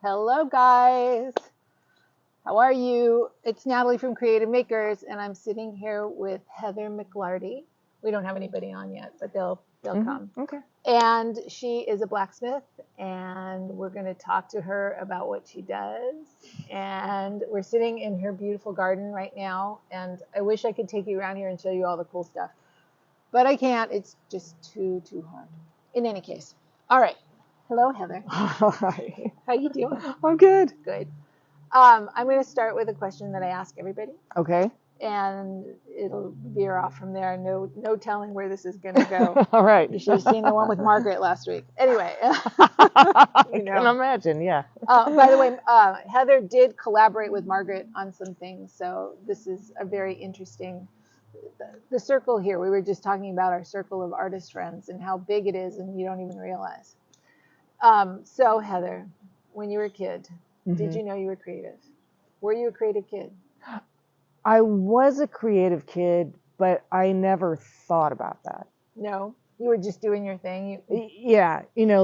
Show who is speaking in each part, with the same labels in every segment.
Speaker 1: Hello, guys. How are you? It's Natalie from Creative Makers, and I'm sitting here with Heather McLarty. We don't have anybody on yet, but they'll come.
Speaker 2: Okay.
Speaker 1: And she is a blacksmith, and we're going to talk to her about what she does. And we're sitting in her beautiful garden right now, and I wish I could take you around here and show you all the cool stuff, but I can't. It's just too hard. In any case, all right. Hello, Heather.
Speaker 2: Hi.
Speaker 1: How you doing?
Speaker 2: I'm good.
Speaker 1: Good. I'm going to start with a question that I ask everybody,
Speaker 2: Okay.
Speaker 1: and it'll veer off from there. No telling where this is going to go.
Speaker 2: All right.
Speaker 1: You should have seen the one with Margaret last week. Anyway,
Speaker 2: I can imagine. Yeah.
Speaker 1: by the way, Heather did collaborate with Margaret on some things, so this is a very interesting. The circle here. We were just talking about our circle of artist friends and how big it is, and you don't even realize. So Heather, when you were a kid, did you know you were creative? Were you a creative kid?
Speaker 2: I was a creative kid, but I never thought about that.
Speaker 1: No, you were just doing your thing.
Speaker 2: Yeah, and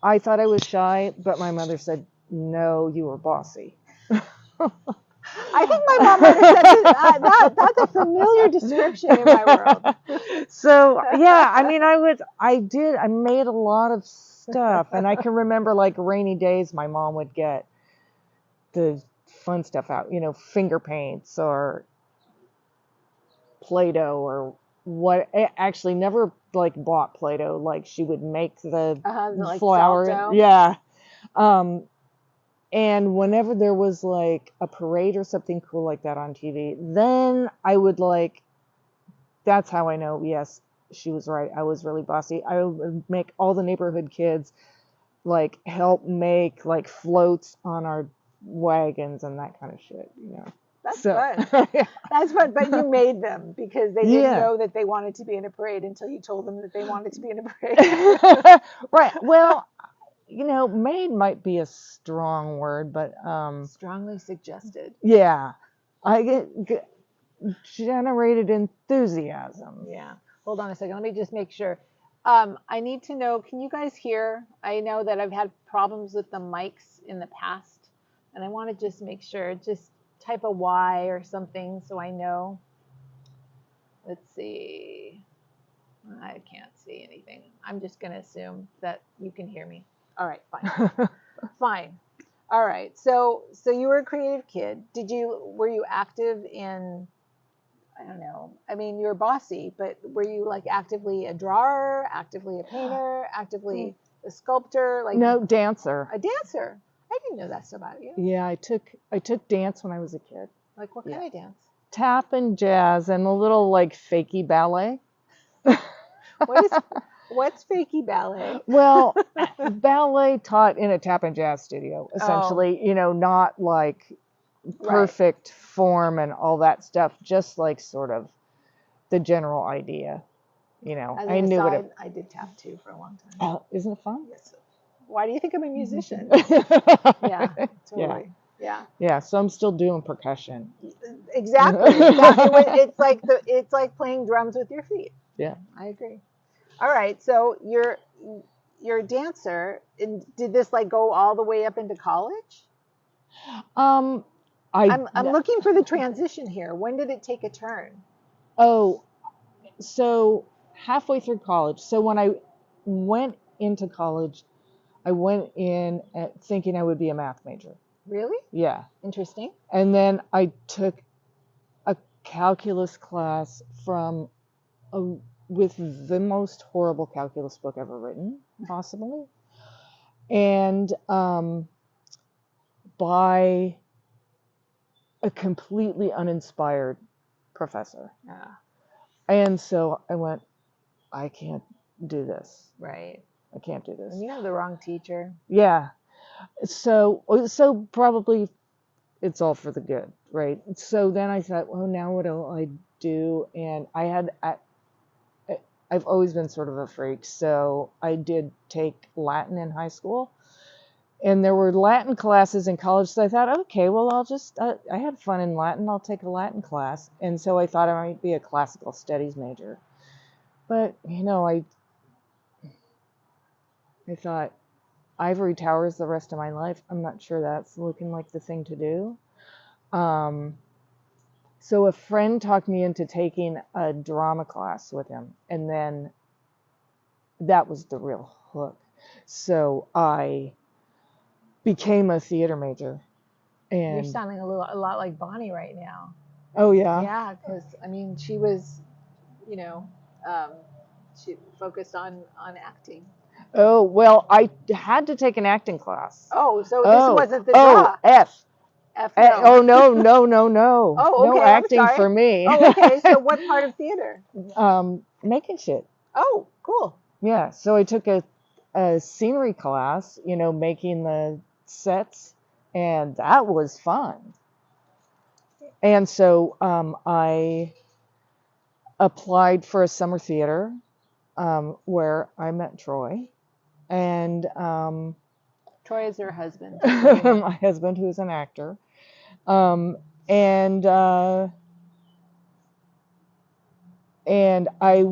Speaker 2: I thought I was shy, but my mother said, no, you were bossy.
Speaker 1: I think my mom would have said that's a familiar description in my world.
Speaker 2: So yeah, I mean, I made a lot of stuff, and I can remember like rainy days, my mom would get the fun stuff out, finger paints or Play-Doh or what. I actually never like bought Play-Doh. Like she would make the
Speaker 1: like
Speaker 2: flour.
Speaker 1: salt dough?
Speaker 2: Yeah. And whenever there was like a parade or something cool like that on TV, then I would that's how I know, yes, she was right. I was really bossy. I would make all the neighborhood kids like help make like floats on our wagons and that kind of shit,
Speaker 1: That's fun. Yeah. That's fun, but you made them because they didn't know that they wanted to be in a parade until you told them that they wanted to be in a parade.
Speaker 2: Right. Well, made might be a strong word, but
Speaker 1: strongly suggested.
Speaker 2: Yeah. I get generated enthusiasm.
Speaker 1: Yeah. Hold on a second. Let me just make sure. I need to know, can you guys hear? I know that I've had problems with the mics in the past, and I want to just make sure. Just type a Y or something so I know. Let's see. I can't see anything. I'm just going to assume that you can hear me. All right, fine. Fine. All right. So you were a creative kid. Were you active in, I don't know. I mean, you were bossy, but were you like actively a drawer, actively a painter, actively a sculptor? Like
Speaker 2: no, dancer.
Speaker 1: A dancer. I didn't know that stuff about you.
Speaker 2: Yeah, I took dance when I was a kid.
Speaker 1: Like what kind of dance?
Speaker 2: Tap and jazz and a little like fakey ballet.
Speaker 1: What's fakey ballet?
Speaker 2: Well, ballet taught in a tap and jazz studio, essentially, not like perfect form and all that stuff, just like sort of the general idea,
Speaker 1: I knew it. I did tap too for a long time.
Speaker 2: Oh, isn't it fun?
Speaker 1: Yes. Why do you think I'm a musician? Yeah, totally.
Speaker 2: Yeah. So I'm still doing percussion.
Speaker 1: Exactly. It's like playing drums with your feet.
Speaker 2: Yeah,
Speaker 1: I agree. All right. So you're a dancer, and did this like go all the way up into college? I'm looking for the transition here. When did it take a turn?
Speaker 2: Oh, so halfway through college. So when I went into college, I went in thinking I would be a math major.
Speaker 1: Really?
Speaker 2: Yeah.
Speaker 1: Interesting.
Speaker 2: And then I took a calculus class with the most horrible calculus book ever written, possibly. And by a completely uninspired professor.
Speaker 1: Yeah.
Speaker 2: And so I went, I can't do this.
Speaker 1: Right.
Speaker 2: I can't do this.
Speaker 1: And you have the wrong teacher.
Speaker 2: Yeah. So probably it's all for the good, right? So then I thought, well, now what do I do? And I've always been sort of a freak, so I did take Latin in high school. And there were Latin classes in college, so I thought, okay, well, I had fun in Latin, I'll take a Latin class. And so I thought I might be a classical studies major. But, I thought, ivory towers the rest of my life. I'm not sure that's looking like the thing to do. So a friend talked me into taking a drama class with him, and then that was the real hook. So I became a theater major.
Speaker 1: You're
Speaker 2: And
Speaker 1: sounding a lot like Bonnie right now.
Speaker 2: oh yeah.
Speaker 1: Yeah, because I mean, she was, you know, um, she focused on acting.
Speaker 2: Oh well, I had to take an acting class.
Speaker 1: Oh, so this wasn't the
Speaker 2: Oh,
Speaker 1: draw.
Speaker 2: F.
Speaker 1: F
Speaker 2: Oh
Speaker 1: no.
Speaker 2: no.
Speaker 1: Oh,
Speaker 2: No
Speaker 1: okay. I'm
Speaker 2: acting
Speaker 1: sorry.
Speaker 2: for me.
Speaker 1: Oh, okay. So what part of theater?
Speaker 2: Making shit.
Speaker 1: Oh, cool.
Speaker 2: Yeah. So I took a scenery class, making the sets, and that was fun. And so I applied for a summer theater where I met Troy, and
Speaker 1: Troy is her husband.
Speaker 2: my husband, who's an actor, and I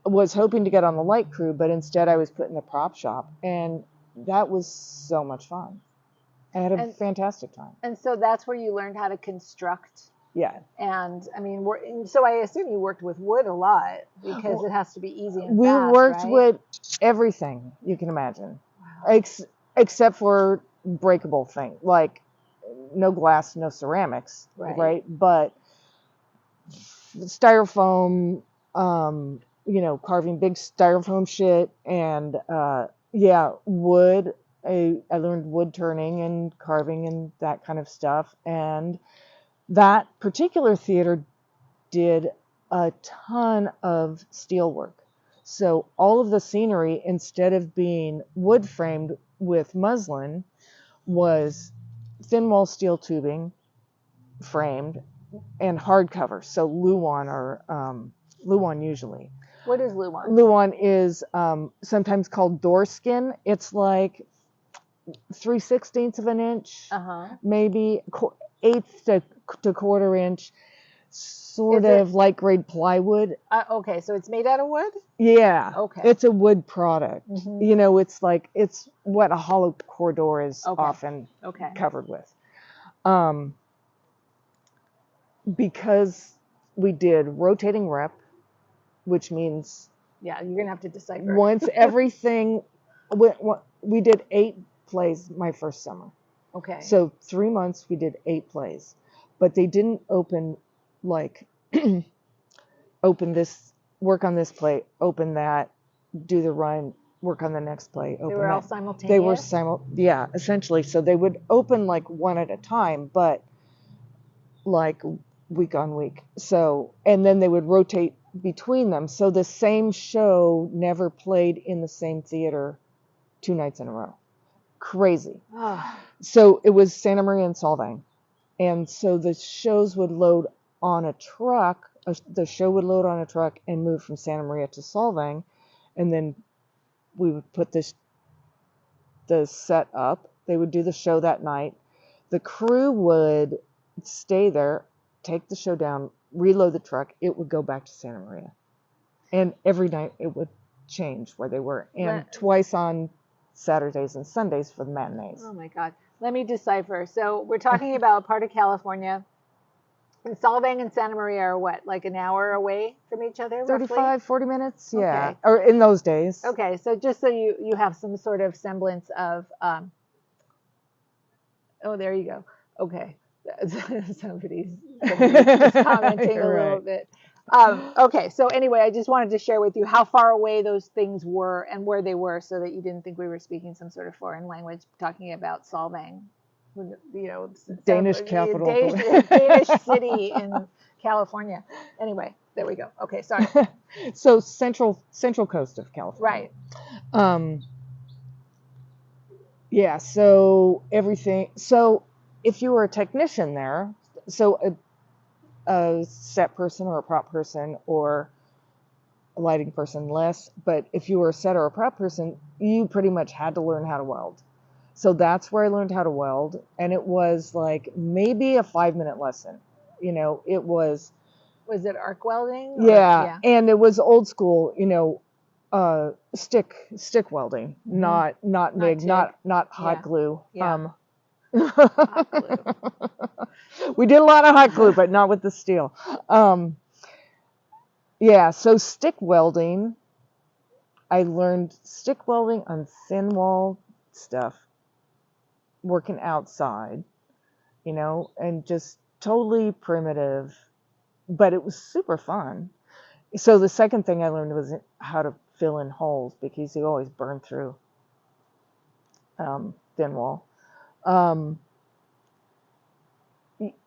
Speaker 2: was hoping to get on the light crew, but instead I was put in the prop shop, and that was so much fun. I had a fantastic time.
Speaker 1: And so that's where you learned how to construct.
Speaker 2: Yeah.
Speaker 1: And I mean, so I assume you worked with wood a lot because it has to be easy and
Speaker 2: we
Speaker 1: fast,
Speaker 2: worked
Speaker 1: right?
Speaker 2: with everything you can imagine, except for breakable things, like no glass, no ceramics, right? But styrofoam, carving big styrofoam shit, and wood. I learned wood turning and carving and that kind of stuff. And that particular theater did a ton of steel work. So all of the scenery, instead of being wood framed with muslin, was thin wall steel tubing framed and hardcover. So Luan or Luan usually.
Speaker 1: What is Luan?
Speaker 2: Luan is sometimes called door skin. It's like 3/16 of an inch, maybe eighth to quarter inch, sort of light grade plywood.
Speaker 1: Okay, so it's made out of wood?
Speaker 2: Yeah.
Speaker 1: Okay.
Speaker 2: It's a wood product. It's what a hollow core door is often covered with. Because we did rotating rep, which means
Speaker 1: you're gonna have to decipher.
Speaker 2: Once everything, we did 8 plays my first summer.
Speaker 1: Okay.
Speaker 2: So 3 months we did 8 plays, but they didn't open like open this, work on this play, open that, do the run, work on the next play, open that. They were
Speaker 1: all simultaneous?
Speaker 2: They were essentially. So they would open like one at a time, but like week on week. So, and then they would rotate between them. So the same show never played in the same theater 2 nights in a row. Crazy. So it was Santa Maria and Solvang. And so the shows would load on a truck. The show would load on a truck and move from Santa Maria to Solvang. And then we would put the set up. They would do the show that night. The crew would stay there, take the show down, reload the truck. It would go back to Santa Maria. And every night it would change where they were. And twice on Saturdays and Sundays for the matinees.
Speaker 1: Oh my God. Let me decipher. So we're talking about a part of California. And Solvang and Santa Maria are what, like an hour away from each other?
Speaker 2: 35, 40 minminutes, yeah. Okay. Or in those days.
Speaker 1: Okay, so just so you have some sort of semblance of, oh, there you go. Okay. Somebody's just commenting a little bit. Okay, so anyway, I just wanted to share with you how far away those things were and where they were so that you didn't think we were speaking some sort of foreign language talking about Solvang.
Speaker 2: Danish capital.
Speaker 1: Danish city in California. Anyway, there we go. Okay, sorry.
Speaker 2: So central coast of California.
Speaker 1: Right.
Speaker 2: Yeah, so everything. So if you were a technician there, so a set person or a prop person or a lighting person less, but if you were a set or a prop person, you pretty much had to learn how to weld. So that's where I learned how to weld, and it was like maybe a 5-minute lesson. It was.
Speaker 1: Was it arc welding?
Speaker 2: Yeah, and it was old school. stick welding, not MIG,
Speaker 1: TIG.
Speaker 2: not hot
Speaker 1: Yeah.
Speaker 2: glue.
Speaker 1: Yeah. Hot glue.
Speaker 2: We did a lot of hot glue, but not with the steel. Yeah, so stick welding, I learned stick welding on thin wall stuff, working outside, and just totally primitive, but it was super fun. So the second thing I learned was how to fill in holes, because you always burn through thin wall.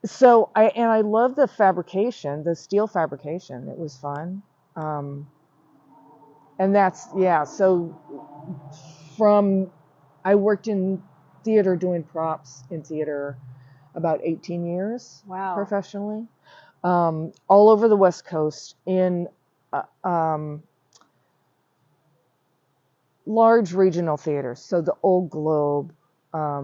Speaker 2: So I love the fabrication, the steel fabrication. It was fun. And that's, yeah, so I worked in theater doing props in theater about 18 years.
Speaker 1: Wow.
Speaker 2: Professionally, all over the West Coast in large regional theaters. So the Old Globe, La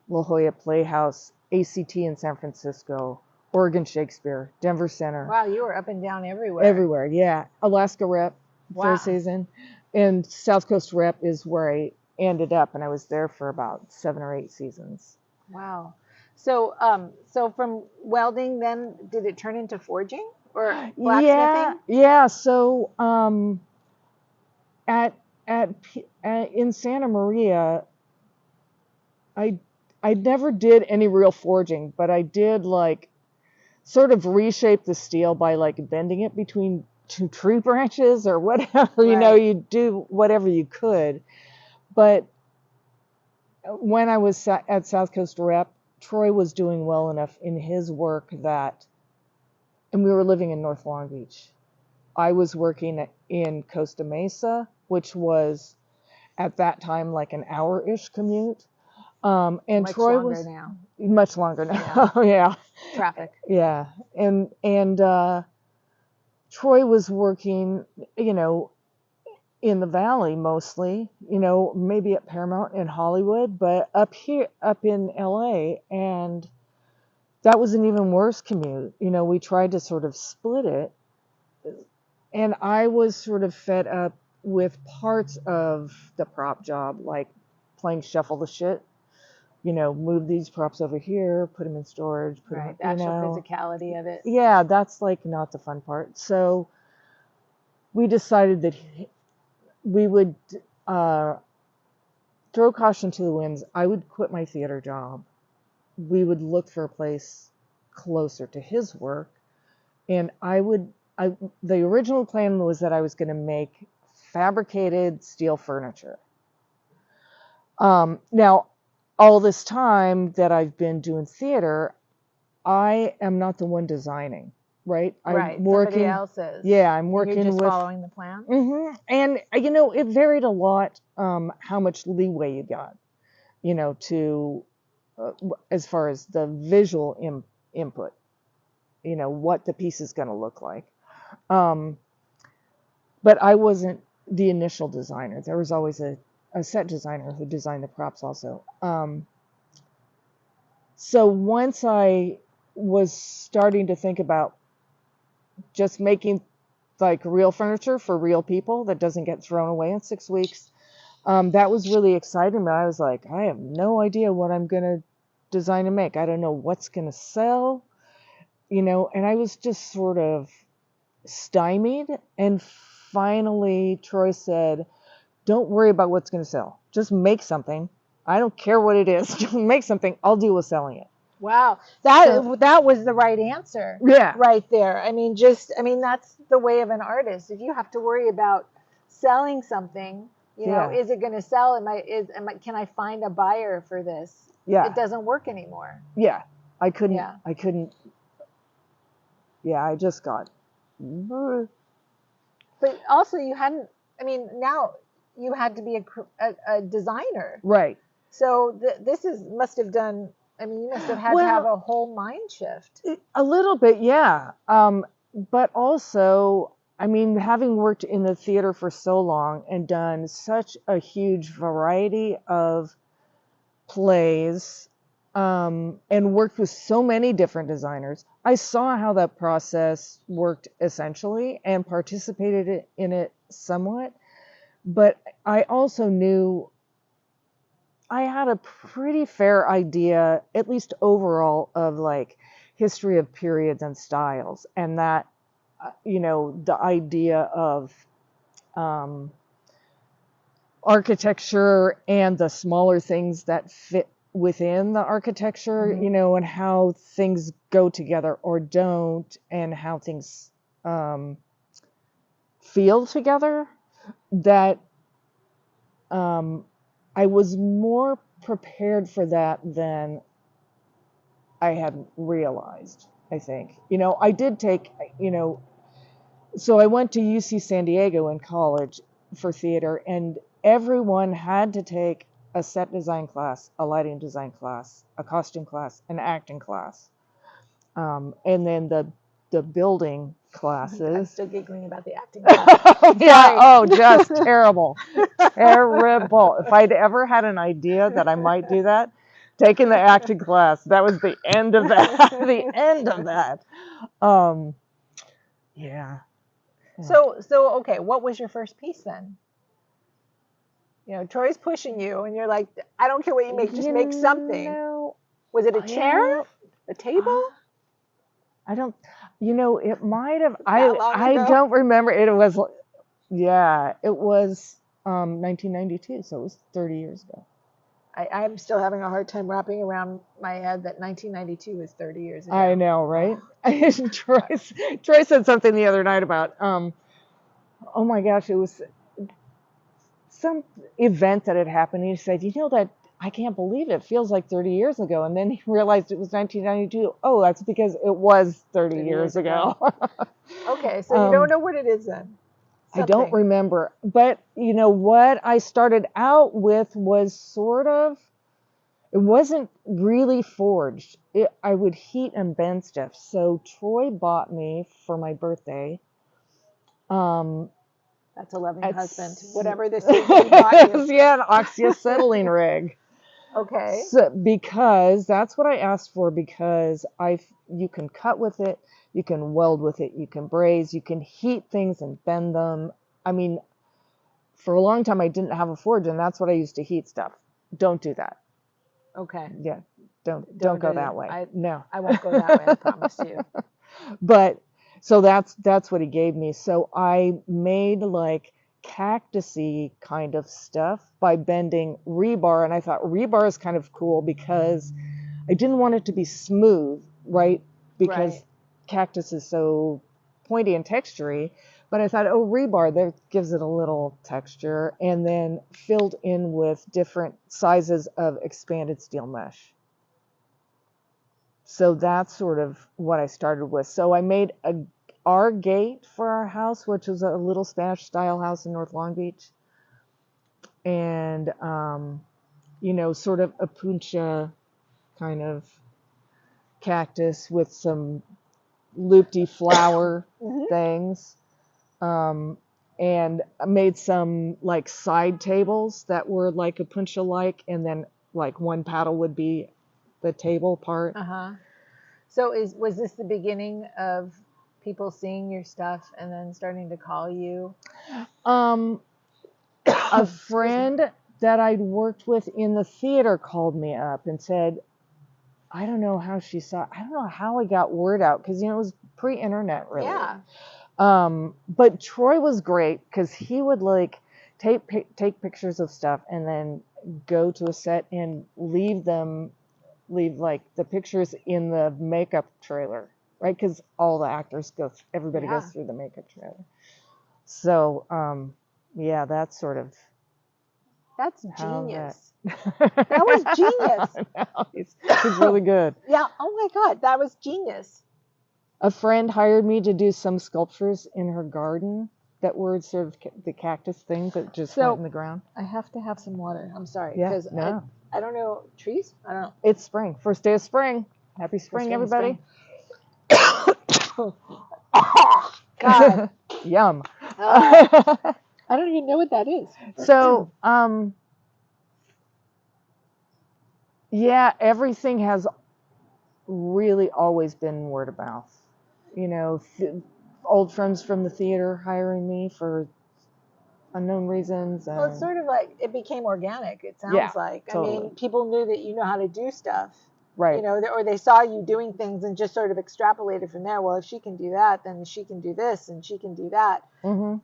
Speaker 2: Jolla Playhouse, ACT in San Francisco, Oregon Shakespeare, Denver Center.
Speaker 1: Wow, you were up and down everywhere.
Speaker 2: Everywhere, yeah. Alaska Rep,
Speaker 1: Wow.
Speaker 2: first season. And South Coast Rep is where I ended up, and I was there for about 7 or 8 seasons.
Speaker 1: Wow. So, so from welding, then did it turn into forging or blacksmithing?
Speaker 2: Yeah. So, in Santa Maria, I never did any real forging, but I did like sort of reshape the steel by like bending it between 2 tree branches or whatever.
Speaker 1: Right.
Speaker 2: You do whatever you could. But when I was at South Coast Rep, Troy was doing well enough in his work that, and we were living in North Long Beach. I was working in Costa Mesa, which was at that time like an hour-ish commute. And
Speaker 1: Much
Speaker 2: Troy
Speaker 1: longer
Speaker 2: was
Speaker 1: now.
Speaker 2: much longer now. Yeah.
Speaker 1: Traffic.
Speaker 2: Yeah. And Troy was working, in the Valley mostly, maybe at Paramount in Hollywood, but up in LA, and that was an even worse commute. We tried to sort of split it, and I was sort of fed up with parts of the prop job, like playing shuffle the shit. Move these props over here, put them in storage,
Speaker 1: Right. The actual physicality of it.
Speaker 2: Yeah, that's like not the fun part. So we decided that we would throw caution to the winds. I would quit my theater job. We would look for a place closer to his work, and the original plan was that I was going to make fabricated steel furniture. Now, all this time that I've been doing theater, I am not the one designing, right?
Speaker 1: Right.
Speaker 2: I'm working,
Speaker 1: somebody else is.
Speaker 2: Yeah, I'm working
Speaker 1: You're just
Speaker 2: with
Speaker 1: following the plan.
Speaker 2: Mm-hmm. And it varied a lot how much leeway you got, to as far as the visual input, what the piece is going to look like. But I wasn't the initial designer. There was always a set designer who designed the props also. So once I was starting to think about just making like real furniture for real people that doesn't get thrown away in 6 weeks, that was really exciting. But I was like, I have no idea what I'm going to design and make. I don't know what's going to sell, and I was just sort of stymied. And finally, Troy said, don't worry about what's going to sell. Just make something. I don't care what it is. Just make something. I'll deal with selling it.
Speaker 1: Wow. That was the right answer.
Speaker 2: Yeah.
Speaker 1: Right there. That's the way of an artist. If you have to worry about selling something, is it going to sell? Can I find a buyer for this?
Speaker 2: Yeah.
Speaker 1: It doesn't work anymore.
Speaker 2: Yeah. I couldn't. Yeah, I just got.
Speaker 1: But also now you had to be a designer.
Speaker 2: Right.
Speaker 1: So must have done, you must have had to have a whole mind shift.
Speaker 2: A little bit, yeah. But also, having worked in the theater for so long and done such a huge variety of plays, and worked with so many different designers, I saw how that process worked essentially and participated in it somewhat. But I also knew I had a pretty fair idea, at least overall, of like history of periods and styles, and that, the idea of um, architecture and the smaller things that fit within the architecture, and how things go together or don't, and how things feel together, that I was more prepared for that than I had realized, I think. I did take, so I went to UC San Diego in college for theater, and everyone had to take a set design class, a lighting design class, a costume class, an acting class, and then the building classes.
Speaker 1: I'm still giggling about the acting class.
Speaker 2: Yeah, oh, just terrible. Terrible. If I'd ever had an idea that I might do that, taking the acting class, that was the end of that. The end of that. Yeah.
Speaker 1: So okay, what was your first piece then? Troy's pushing you, and you're like, I don't care what you make, just make something. Was it a chair? A table?
Speaker 2: I don't, it might have, I don't remember. It was, yeah, it was 1992, so it was 30 years ago.
Speaker 1: I'm still having a hard time wrapping around my head that 1992 is 30 years ago.
Speaker 2: I know, right? Troy said something the other night about, oh my gosh, it was some event that had happened. He said, that I can't believe it feels like 30 years ago. And then he realized it was 1992. Oh, that's because it was 30 years ago.
Speaker 1: Okay, so you don't know what it is then?
Speaker 2: Something. I don't remember. But, what I started out with was sort of, it wasn't really forged. I would heat and bend stuff. So Troy bought me for my birthday.
Speaker 1: That's a loving husband. Whatever this is that he bought you.
Speaker 2: Yeah, an oxyacetylene rig.
Speaker 1: Okay.
Speaker 2: So, because that's what I asked for, because you can cut with it, you can weld with it, you can braze, you can heat things and bend them. I mean, for a long time I didn't have a forge, and that's what I used to heat stuff. Don't do that.
Speaker 1: Okay.
Speaker 2: Yeah, don't go that way. No.
Speaker 1: I won't go that way, I promise you.
Speaker 2: But so that's what he gave me. So I made like cactusy kind of stuff by bending rebar, and I thought rebar is kind of cool because I didn't want it to be smooth, right? Because cactus is so pointy and textury. But I thought, rebar, that gives it a little texture, and then filled in with different sizes of expanded steel mesh. So that's sort of what I started with. So I made our gate for our house, which was a little Spanish style house in North Long Beach. And, sort of a puncha kind of cactus with some loopy flower things. And I made some like side tables that were like a puncha-like, and then like one paddle would be the table part.
Speaker 1: So was this the beginning of people seeing your stuff and then starting to call you?
Speaker 2: A friend that I'd worked with in the theater called me up and said, I don't know how she saw, I don't know how I got word out, because it was pre-internet, really.
Speaker 1: Yeah.
Speaker 2: But Troy was great because he would like take pictures of stuff and then go to a set and leave like the pictures in the makeup trailer, right? Because all the actors everybody goes through the makeup trailer. So, yeah, that's sort of.
Speaker 1: That's genius. That was genius.
Speaker 2: No, he's really good.
Speaker 1: Yeah. Oh my God, that was genius.
Speaker 2: A friend hired me to do some sculptures in her garden that were sort of the cactus things that just went in the ground.
Speaker 1: I have to have some water. I'm sorry.
Speaker 2: Yeah,
Speaker 1: because I don't know. Trees? I don't know.
Speaker 2: It's spring. First day of spring. Happy spring, everybody.
Speaker 1: God.
Speaker 2: Yum.
Speaker 1: I don't even know what that is.
Speaker 2: So, yeah, everything has really always been word of mouth. Old friends from the theater hiring me for unknown reasons.
Speaker 1: Well, it's
Speaker 2: And
Speaker 1: sort of like it became organic. It
Speaker 2: yeah,
Speaker 1: sounds like. I
Speaker 2: totally.
Speaker 1: mean, people knew that you know how to do stuff.
Speaker 2: Right.
Speaker 1: You know, or they saw you doing things and just sort of extrapolated from there. Well, if she can do that, then she can do this and she can do that.
Speaker 2: Mm-hmm.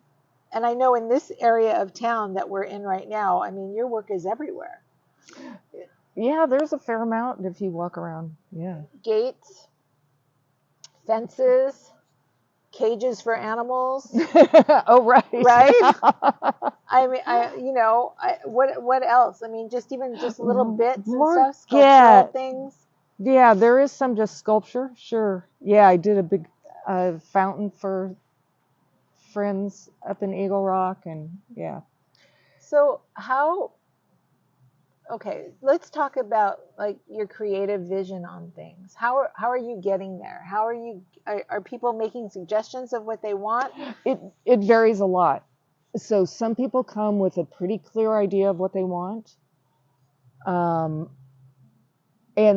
Speaker 1: And I know in this area of town that we're in right now, I mean, your work is everywhere.
Speaker 2: Yeah, there's a fair amount if you walk around. Yeah.
Speaker 1: Gates, fences, cages for animals.
Speaker 2: Oh, right.
Speaker 1: Right? I mean, what else? I mean, just even just little bits and stuff, sculptural things.
Speaker 2: Yeah, there is some just sculpture, sure. Yeah, I did a big fountain for friends up in Eagle Rock, and yeah.
Speaker 1: So okay, let's talk about like your creative vision on things. How are you getting there? How are people making suggestions of what they want?
Speaker 2: It varies a lot. So some people come with a pretty clear idea of what they want. And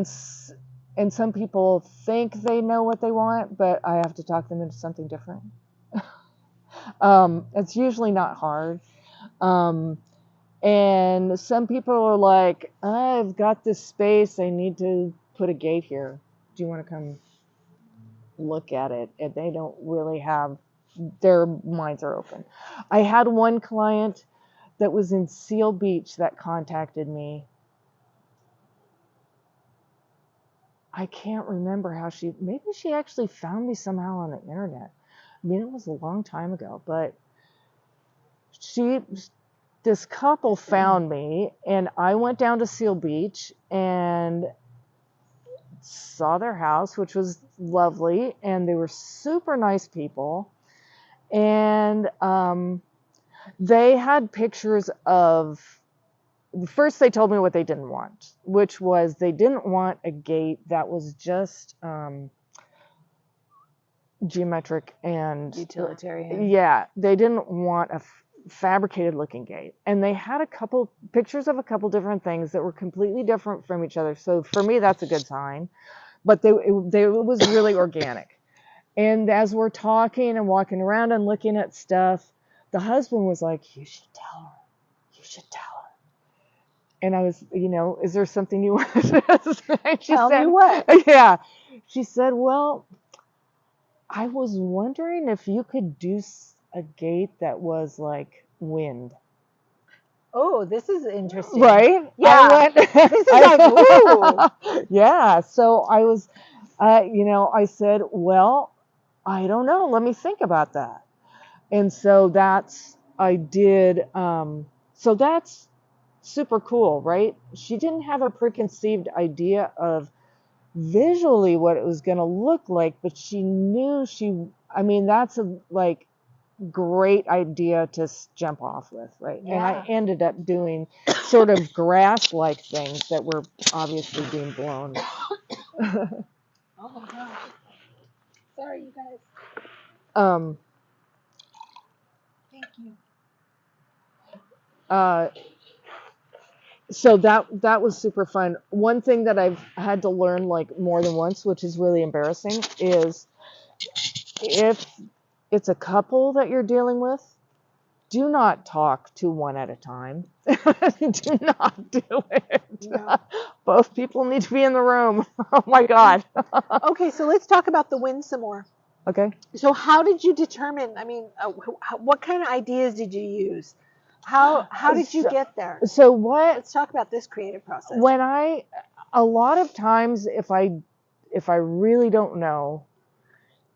Speaker 2: some people think they know what they want, but I have to talk them into something different. It's usually not hard. And some people are like, I've got this space, I need to put a gate here. Do you want to come look at it? And they don't really have, their minds are open. I had one client that was in Seal Beach that contacted me. I can't remember how maybe she actually found me somehow on the internet. I mean, it was a long time ago, but this couple found me, and I went down to Seal Beach and saw their house, which was lovely, and they were super nice people. And they had pictures of, first they told me what they didn't want, which was they didn't want a gate that was just geometric and
Speaker 1: utilitarian.
Speaker 2: Yeah, they didn't want a fabricated looking gate. And they had a couple pictures of a couple different things that were completely different from each other. So for me, that's a good sign. But it was really organic. And as we're talking and walking around and looking at stuff, the husband was like, you should tell her. You should tell her. And I was, is there something you want to say?
Speaker 1: Tell me what?
Speaker 2: Yeah. She said, well, I was wondering if you could do a gate that was like wind.
Speaker 1: Oh, this is interesting.
Speaker 2: Right?
Speaker 1: Yeah. This is like, ooh.
Speaker 2: Yeah. So I was, I said, well, I don't know. Let me think about that. And so I did. So that's super cool, right? She didn't have a preconceived idea of visually what it was going to look like, but she knew that's a great idea to jump off with, right? Yeah. And I ended up doing sort of grass-like things that were obviously being blown.
Speaker 1: Oh my gosh. Sorry, you guys. Thank you.
Speaker 2: So that was super fun. One thing that I've had to learn more than once, which is really embarrassing, is if it's a couple that you're dealing with, do not talk to one at a time. Do not do it. No. Both people need to be in the room. Oh my God.
Speaker 1: Okay, so let's talk about the wind some more.
Speaker 2: Okay.
Speaker 1: So how did you determine, what kind of ideas did you use? How did you get there?
Speaker 2: So
Speaker 1: let's talk about this creative process.
Speaker 2: A lot of times if I really don't know,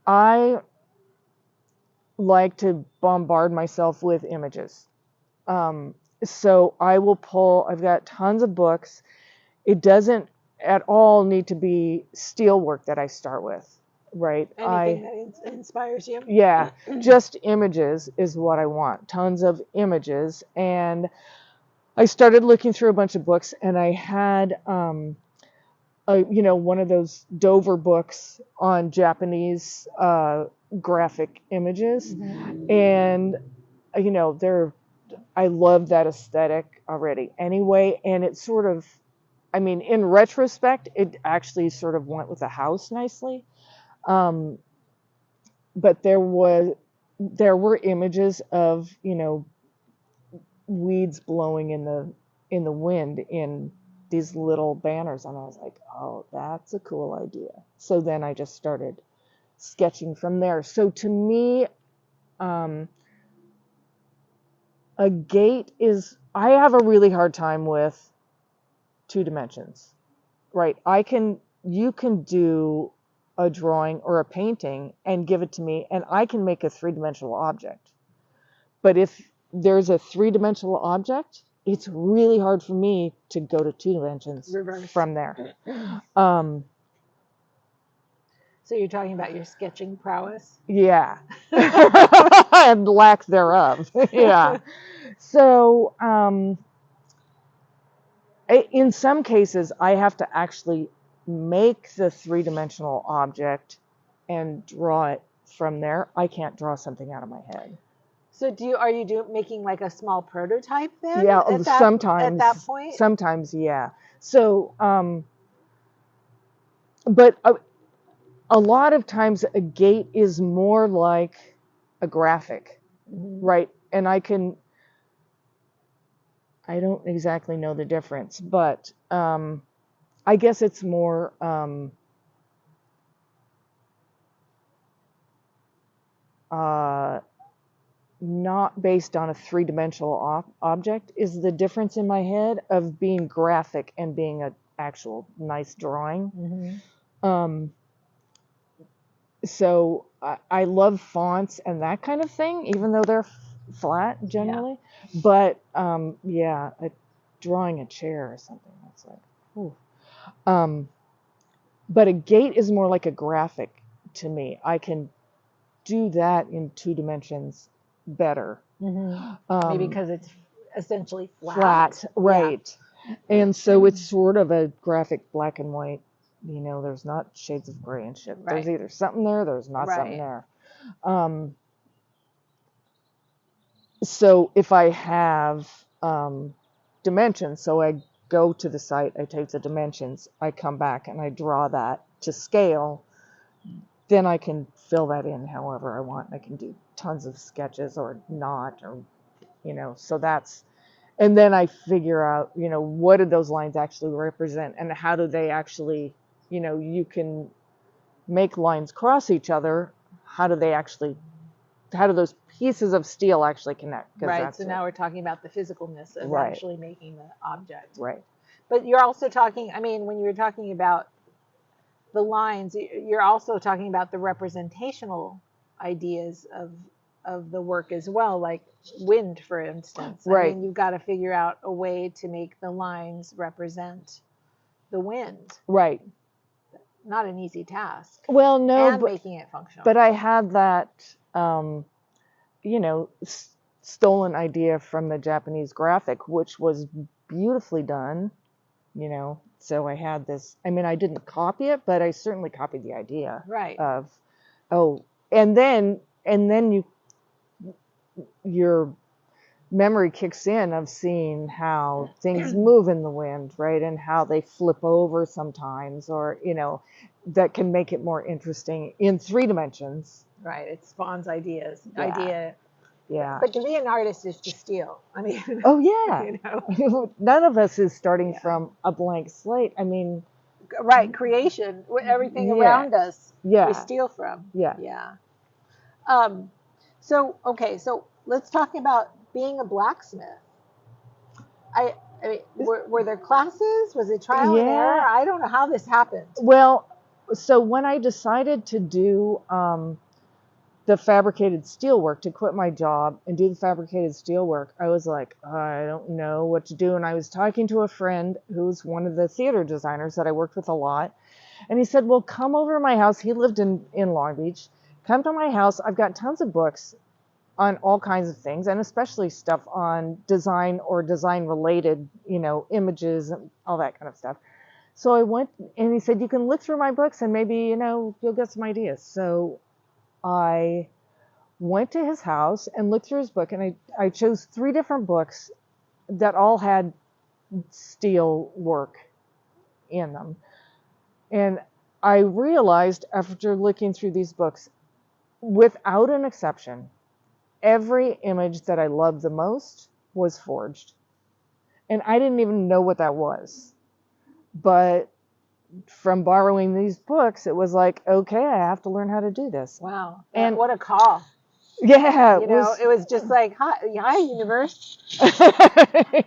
Speaker 2: I like to bombard myself with images. So I've got tons of books. It doesn't at all need to be steel work that I start with, right?
Speaker 1: Anything that inspires you?
Speaker 2: Yeah, just images is what I want. Tons of images. And I started looking through a bunch of books, and I had, one of those Dover books on Japanese graphic images. Mm-hmm. And, I love that aesthetic already anyway. And it sort of, in retrospect, it actually sort of went with the house nicely. But there were images of, weeds blowing in the wind in these little banners, and I was like, oh, that's a cool idea. So then I just started sketching from there. So to me, a gate is, I have a really hard time with 2 dimensions, right? You can do a drawing or a painting and give it to me, and I can make a 3-dimensional object. But if there's a 3-dimensional object, it's really hard for me to go to 2 dimensions
Speaker 1: Reverse.
Speaker 2: from there.
Speaker 1: So you're talking about your sketching prowess?
Speaker 2: Yeah. And lack thereof. Yeah. So, in some cases, I have to actually make the 3-dimensional object and draw it from there. I can't draw something out of my head.
Speaker 1: So are you making like a small prototype then?
Speaker 2: Yeah, sometimes.
Speaker 1: At that point?
Speaker 2: Sometimes, yeah. So, but a lot of times a gate is more like a graphic, right? And I don't exactly know the difference, but I guess it's more not based on a 3-dimensional object is the difference in my head of being graphic and being an actual nice drawing. So I love fonts and that kind of thing, even though they're flat generally. Yeah. But drawing a chair or something, that's like, ooh. But a gate is more like a graphic to me. I can do that in 2 dimensions better.
Speaker 1: Maybe because it's essentially flat.
Speaker 2: Flat, right. Yeah. And so it's sort of a graphic black and white. You know, there's not shades of gray and shit. Right. There's either something there, there's not something there. So if I have dimensions, so I go to the site, I take the dimensions, I come back and I draw that to scale, then I can fill that in however I want. I can do tons of sketches or not, or, you know, so that's, and then I figure out, you know, what do those lines actually represent and how do they actually, you know, you can make lines cross each other. How do those pieces of steel actually connect?
Speaker 1: Right, so now we're talking about the physicalness of actually making the object.
Speaker 2: Right.
Speaker 1: But you're also talking, I mean, when you're talking about the lines, you're also talking about the representational ideas of the work as well, like wind, for instance.
Speaker 2: Right.
Speaker 1: I mean, you've got to figure out a way to make the lines represent the wind.
Speaker 2: Right.
Speaker 1: Not an easy task.
Speaker 2: Well, no,
Speaker 1: and making it functional.
Speaker 2: But I had that, you know, stolen idea from the Japanese graphic, which was beautifully done, you know. So I had this, I mean, I didn't copy it, but I certainly copied the idea.
Speaker 1: Right.
Speaker 2: Of, and then your memory kicks in of seeing how things move in the wind, right? And how they flip over sometimes, or, you know, that can make it more interesting in 3 dimensions.
Speaker 1: Right. It spawns ideas.
Speaker 2: Yeah.
Speaker 1: But to be an artist is to steal. I mean.
Speaker 2: Oh, yeah.
Speaker 1: You know?
Speaker 2: None of us is starting from a blank slate. I mean.
Speaker 1: Right. Creation. Everything around us. We steal from.
Speaker 2: Yeah.
Speaker 1: So let's talk about being a blacksmith. I mean, were there classes? Was it trial and error? I don't know how this happened.
Speaker 2: Well, so when I decided to do the fabricated steelwork, to quit my job and do the fabricated steelwork, I was like, I don't know what to do. And I was talking to a friend who's one of the theater designers that I worked with a lot. And he said, well, come over to my house. He lived in Long Beach. Come to my house. I've got tons of books on all kinds of things, and especially stuff on design or design related, you know, images and all that kind of stuff. So I went, and he said, you can look through my books and maybe, you know, you'll get some ideas. So I went to his house and looked through his book, and I chose 3 different books that all had steel work in them. And I realized after looking through these books, without an exception, every image that I loved the most was forged. And I didn't even know what that was. But from borrowing these books, it was like, okay, I have to learn how to do this.
Speaker 1: Wow.
Speaker 2: And
Speaker 1: what a call.
Speaker 2: yeah,
Speaker 1: It was just like, hi, universe.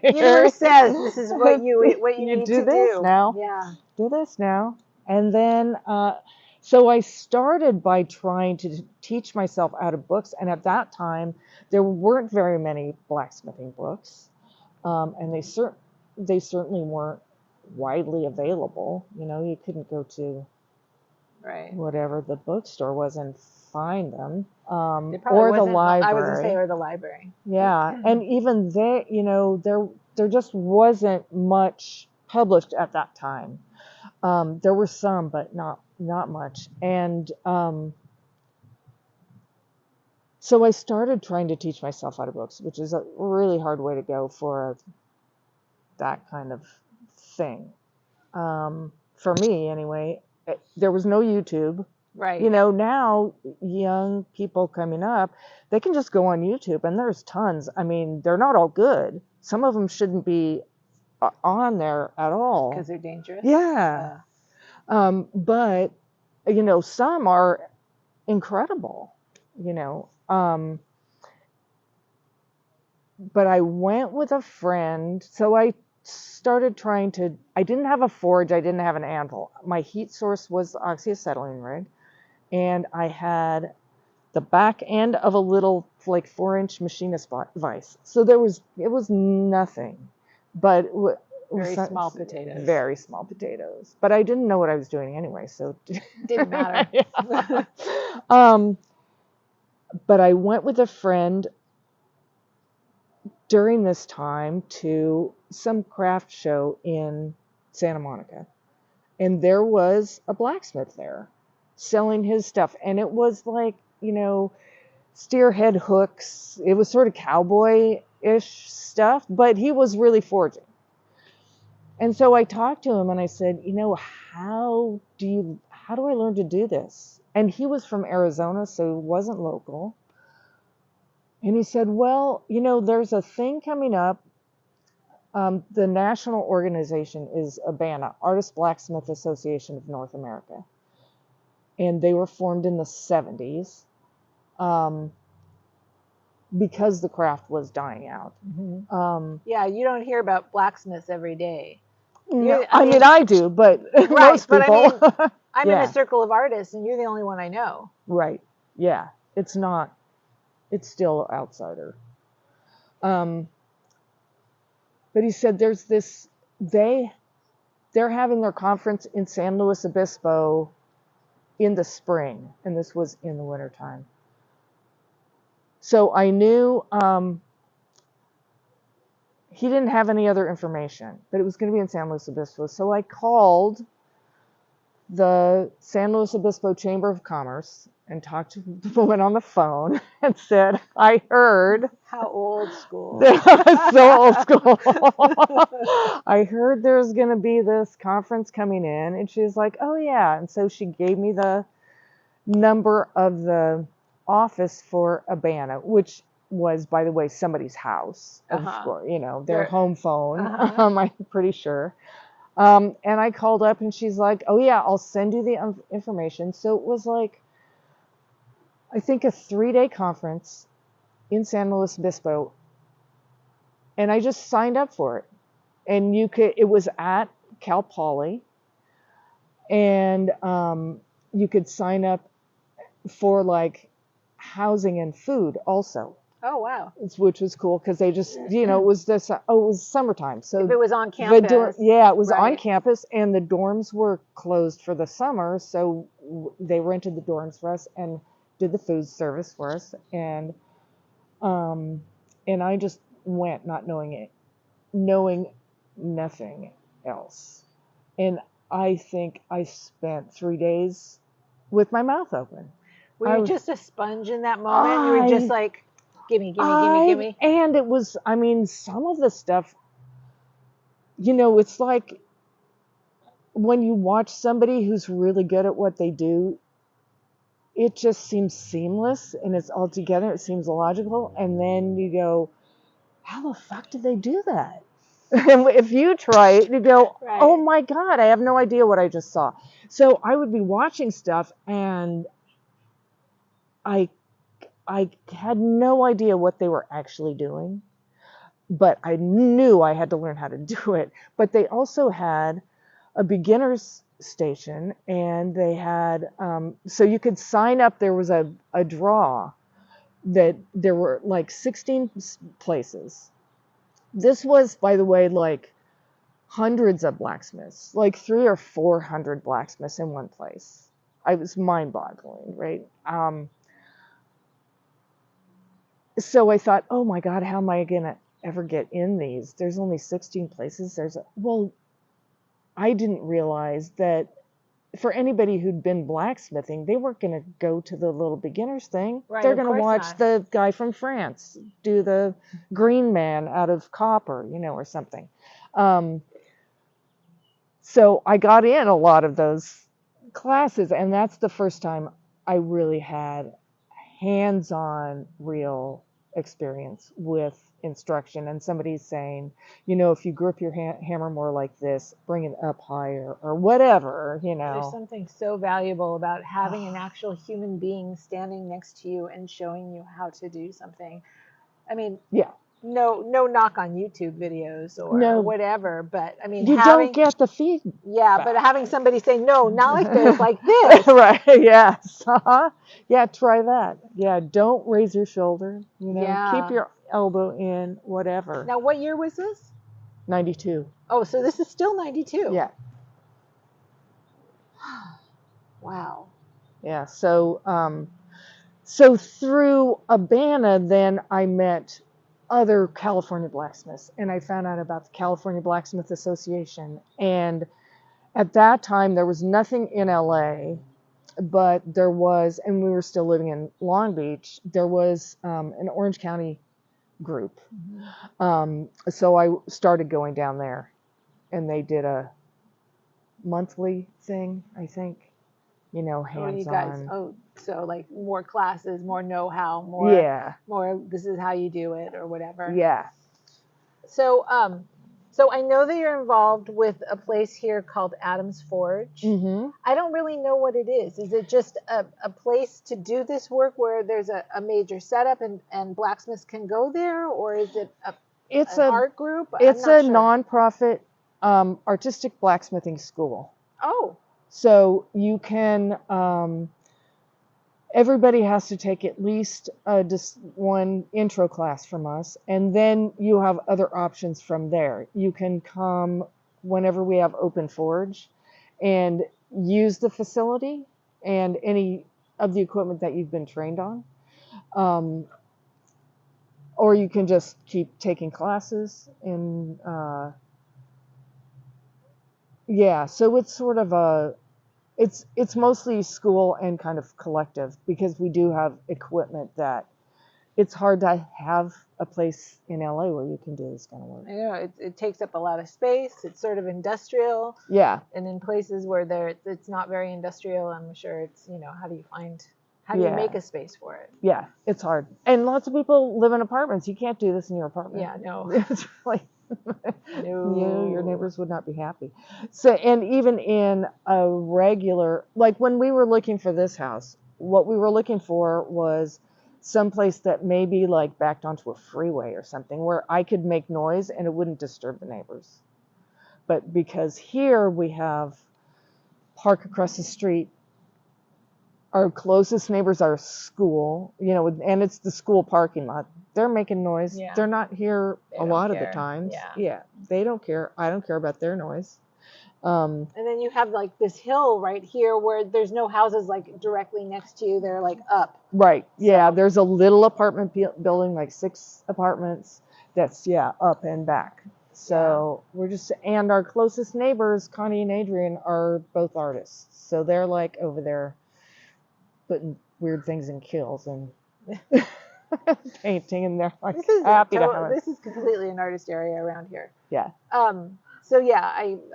Speaker 1: Universe says this is what you need
Speaker 2: do
Speaker 1: to
Speaker 2: this
Speaker 1: do.
Speaker 2: now.
Speaker 1: Yeah.
Speaker 2: Do this now. And then, so I started by trying to teach myself out of books. And at that time, there weren't very many blacksmithing books. And they certainly weren't widely available. You couldn't go to whatever the bookstore was and find them, or the library.
Speaker 1: I was gonna say, or the library.
Speaker 2: Yeah, and even there, there just wasn't much published at that time. There were some, but not much. And so I started trying to teach myself out of books, which is a really hard way to go for that kind of thing. For me, anyway, there was no YouTube.
Speaker 1: Right.
Speaker 2: Now young people coming up, they can just go on YouTube and there's tons. I mean, they're not all good. Some of them shouldn't be on there at all.
Speaker 1: Because they're dangerous?
Speaker 2: Yeah. But, some are incredible, but I went with a friend. So I started I didn't have a forge. I didn't have an anvil. My heat source was the oxyacetylene rig. And I had the back end of a little 4-inch machinist vise. So it was nothing, but
Speaker 1: very small potatoes.
Speaker 2: Very small potatoes. But I didn't know what I was doing anyway, so
Speaker 1: didn't matter.
Speaker 2: But I went with a friend during this time to some craft show in Santa Monica, and there was a blacksmith there selling his stuff, and it was like, steer head hooks. It was sort of cowboy-ish stuff, but he was really forging. And so I talked to him and I said, how do I learn to do this? And he was from Arizona, so he wasn't local. And he said, well, there's a thing coming up. The national organization is ABANA, Artist Blacksmith Association of North America. And they were formed in the 70s because the craft was dying out.
Speaker 1: Mm-hmm. Yeah, you don't hear about blacksmiths every day.
Speaker 2: No, I mean, I do, but
Speaker 1: right,
Speaker 2: most people.
Speaker 1: But I'm in a circle of artists, and you're the only one I know.
Speaker 2: Right. Yeah. It's still outsider. But he said there's this, they're having their conference in San Luis Obispo in the spring, and this was in the wintertime. So I knew he didn't have any other information, but it was going to be in San Luis Obispo. So I called the San Luis Obispo Chamber of Commerce and talked to the woman on the phone and said, I heard.
Speaker 1: How old school.
Speaker 2: So old school. I heard there's going to be this conference coming in. And she's like, oh, yeah. And so she gave me the number of the office for ABANA, which was, by the way, somebody's house. Of course, their home phone, I'm pretty sure. And I called up and she's like, oh, yeah, I'll send you the information. So it was like, I think, a 3-day conference in San Luis Obispo. And I just signed up for it. And it was at Cal Poly. And you could sign up for housing and food also.
Speaker 1: Oh, wow.
Speaker 2: Which was cool because they just, it was it was summertime. So
Speaker 1: if it was on campus.
Speaker 2: It was on campus, and the dorms were closed for the summer. So they rented the dorms for us and did the food service for us. And I just went not knowing nothing else. And I think I spent 3 days with my mouth open.
Speaker 1: Were you just a sponge in that moment? You were just like, gimme.
Speaker 2: And it was, some of the stuff, it's like when you watch somebody who's really good at what they do, it just seems seamless and it's all together. It seems illogical. And then you go, how the fuck did they do that? And if you try it, you go,
Speaker 1: Right.
Speaker 2: oh my God, I have no idea what I just saw. So I would be watching stuff and I had no idea what they were actually doing, but I knew I had to learn how to do it. But they also had a beginner's station, and they had, so you could sign up. There was a draw that there were like 16 places. This was, by the way, like hundreds of blacksmiths, like 300 or 400 blacksmiths in one place. I was mind-boggling, right? So I thought, oh my God, how am I gonna ever get in these? There's only 16 places. Well, I didn't realize that for anybody who'd been blacksmithing, they weren't gonna go to the little beginners thing.
Speaker 1: Right,
Speaker 2: They're
Speaker 1: of
Speaker 2: gonna
Speaker 1: course
Speaker 2: watch
Speaker 1: not.
Speaker 2: the guy from France do the green man out of copper, or something. So I got in a lot of those classes, and that's the first time I really had hands-on real experience with instruction, and somebody's saying, if you grip your hammer more like this, bring it up higher, or whatever,
Speaker 1: There's something so valuable about having an actual human being standing next to you and showing you how to do something. I mean,
Speaker 2: Yeah.
Speaker 1: No knock on YouTube videos or
Speaker 2: No.
Speaker 1: whatever, but I mean,
Speaker 2: You don't get the feedback.
Speaker 1: Yeah, but having somebody say, no, not like this, like this.
Speaker 2: Right, yes. Yeah, try that. Yeah, don't raise your shoulder.
Speaker 1: Yeah.
Speaker 2: Keep your elbow in, whatever.
Speaker 1: Now, what year was this?
Speaker 2: 92.
Speaker 1: Oh, so this is still 92.
Speaker 2: Yeah.
Speaker 1: Wow.
Speaker 2: Yeah, so through Abana, then I met other California blacksmiths, and I found out about the California Blacksmith Association. And at that time, there was nothing in LA, but there was, and we were still living in Long Beach, there was an Orange County group. So I started going down there, and they did a monthly thing, I think, hands-on.
Speaker 1: So like more classes, more know-how, more this is how you do it or whatever.
Speaker 2: Yeah.
Speaker 1: So I know that you're involved with a place here called Adam's Forge.
Speaker 2: Mm-hmm.
Speaker 1: I don't really know what it is. Is it just a place to do this work where there's a major setup and blacksmiths can go there, or is it an art group?
Speaker 2: It's a nonprofit artistic blacksmithing school.
Speaker 1: Oh.
Speaker 2: So you can, everybody has to take at least just one intro class from us, and then you have other options from there. You can come whenever we have open forge and use the facility and any of the equipment that you've been trained on. Or you can just keep taking classes and so it's sort of it's mostly school and kind of collective, because we do have equipment that it's hard to have a place in LA where you can do this kind of work.
Speaker 1: I know it takes up a lot of space. It's sort of industrial.
Speaker 2: Yeah.
Speaker 1: And in places where it's not very industrial, I'm sure it's, how do you make a space for it?
Speaker 2: Yeah, it's hard. And lots of people live in apartments. You can't do this in your apartment.
Speaker 1: Yeah, no.
Speaker 2: It's like,
Speaker 1: no.
Speaker 2: Your neighbors would not be happy. So, and even in a regular, like when we were looking for this house, what we were looking for was someplace that maybe like backed onto a freeway or something where I could make noise and it wouldn't disturb the neighbors. But because here we have park across the street, our closest neighbors are school, and it's the school parking lot. They're making noise. Yeah. They're not here a lot of the times. Yeah. They don't care. I don't care about their noise.
Speaker 1: And then you have like this hill right here where there's no houses like directly next to you. They're like up.
Speaker 2: Right. Yeah. There's a little apartment building, like 6 apartments. That's up and back. So and our closest neighbors, Connie and Adrian, are both artists. So they're like over there putting weird things in kills and painting, and they're like happy to have it.
Speaker 1: This is completely an artist area around here.
Speaker 2: Yeah.
Speaker 1: So yeah,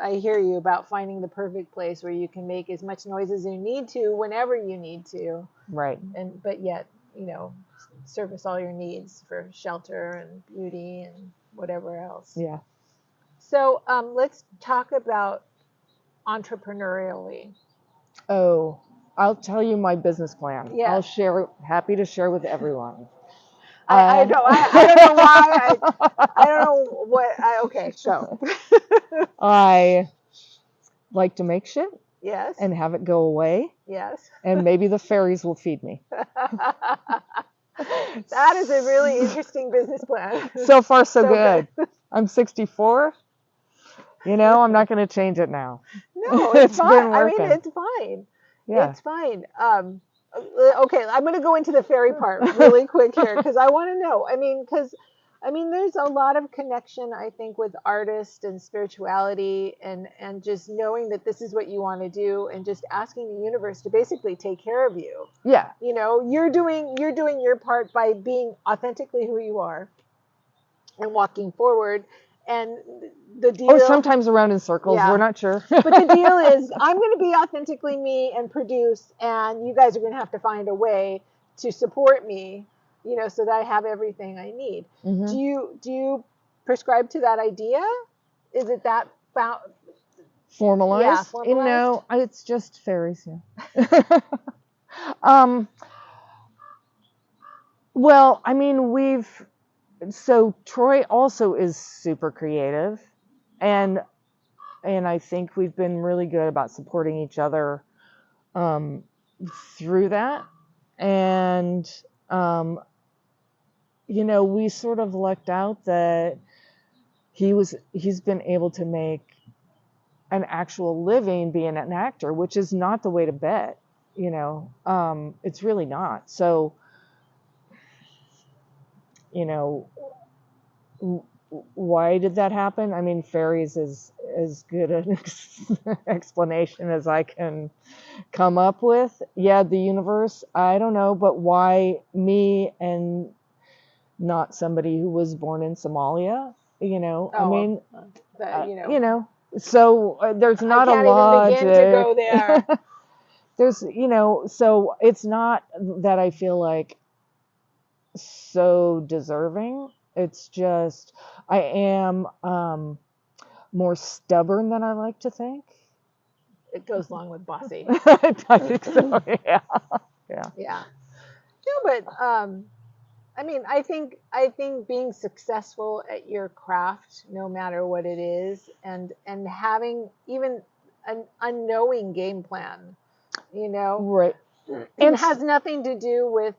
Speaker 1: I hear you about finding the perfect place where you can make as much noise as you need to whenever you need to.
Speaker 2: Right.
Speaker 1: But yet, service all your needs for shelter and beauty and whatever else.
Speaker 2: Yeah.
Speaker 1: So let's talk about entrepreneurially.
Speaker 2: Oh, I'll tell you my business plan.
Speaker 1: Yeah.
Speaker 2: I'll share. Happy to share with everyone.
Speaker 1: I know. I don't know why. I don't know what. Okay, go.
Speaker 2: I like to make shit
Speaker 1: Yes.
Speaker 2: and have it go away,
Speaker 1: Yes.
Speaker 2: and maybe the fairies will feed me.
Speaker 1: That is a really interesting business plan.
Speaker 2: So far, so good. I'm 64. You know, I'm not going to change it now.
Speaker 1: No, it's fine.
Speaker 2: been
Speaker 1: I mean,
Speaker 2: working.
Speaker 1: it's fine.
Speaker 2: Yeah.
Speaker 1: It's fine. Okay, I'm going to go into the fairy part really quick here because I want to know. I mean, there's a lot of connection, I think, with artists and spirituality and just knowing that this is what you want to do and just asking the universe to basically take care of you.
Speaker 2: Yeah.
Speaker 1: You know, you're doing your part by being authentically who you are and walking forward. And the deal.
Speaker 2: Or sometimes around in circles.
Speaker 1: Yeah.
Speaker 2: We're not sure.
Speaker 1: But the deal is, I'm going to be authentically me and produce, and you guys are going to have to find a way to support me, you know, so that I have everything I need.
Speaker 2: Mhm.
Speaker 1: Do you prescribe to that idea? Is it that
Speaker 2: Formalized?
Speaker 1: Yeah, formalized?
Speaker 2: You know, it's just fairies. Yeah. Well, I mean, so Troy also is super creative, and I think we've been really good about supporting each other through that. And you know, we sort of lucked out that he's been able to make an actual living being an actor, which is not the way to bet, you know. It's really not. So, you know, why did that happen? I mean, fairies is as good an explanation as I can come up with. Yeah, the universe, I don't know, but why me and not somebody who was born in Somalia? You know, I mean, you know, so there's not a lot.
Speaker 1: I can't even begin to go there.
Speaker 2: There's, you know, so it's not that I feel like so deserving. It's just I am more stubborn than I like to think.
Speaker 1: It goes along with bossy.
Speaker 2: I think so. Yeah. Yeah.
Speaker 1: Yeah. No, but I mean, I think being successful at your craft, no matter what it is, and having even an unknowing game plan, you know,
Speaker 2: Right.
Speaker 1: it has nothing to do with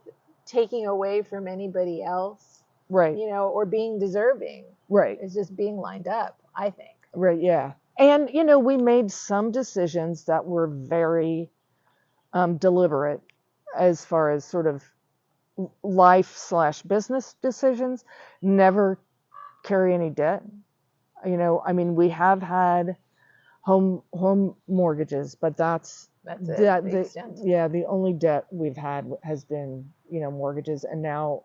Speaker 1: taking away from anybody else,
Speaker 2: Right.
Speaker 1: you know, or being deserving.
Speaker 2: Right.
Speaker 1: It's just being lined up, I think.
Speaker 2: Right. Yeah. And you know, we made some decisions that were very deliberate as far as sort of life/business decisions. Never carry any debt. You know, I mean, we have had home mortgages, but that's
Speaker 1: it.
Speaker 2: The only debt we've had has been, you know, mortgages, and now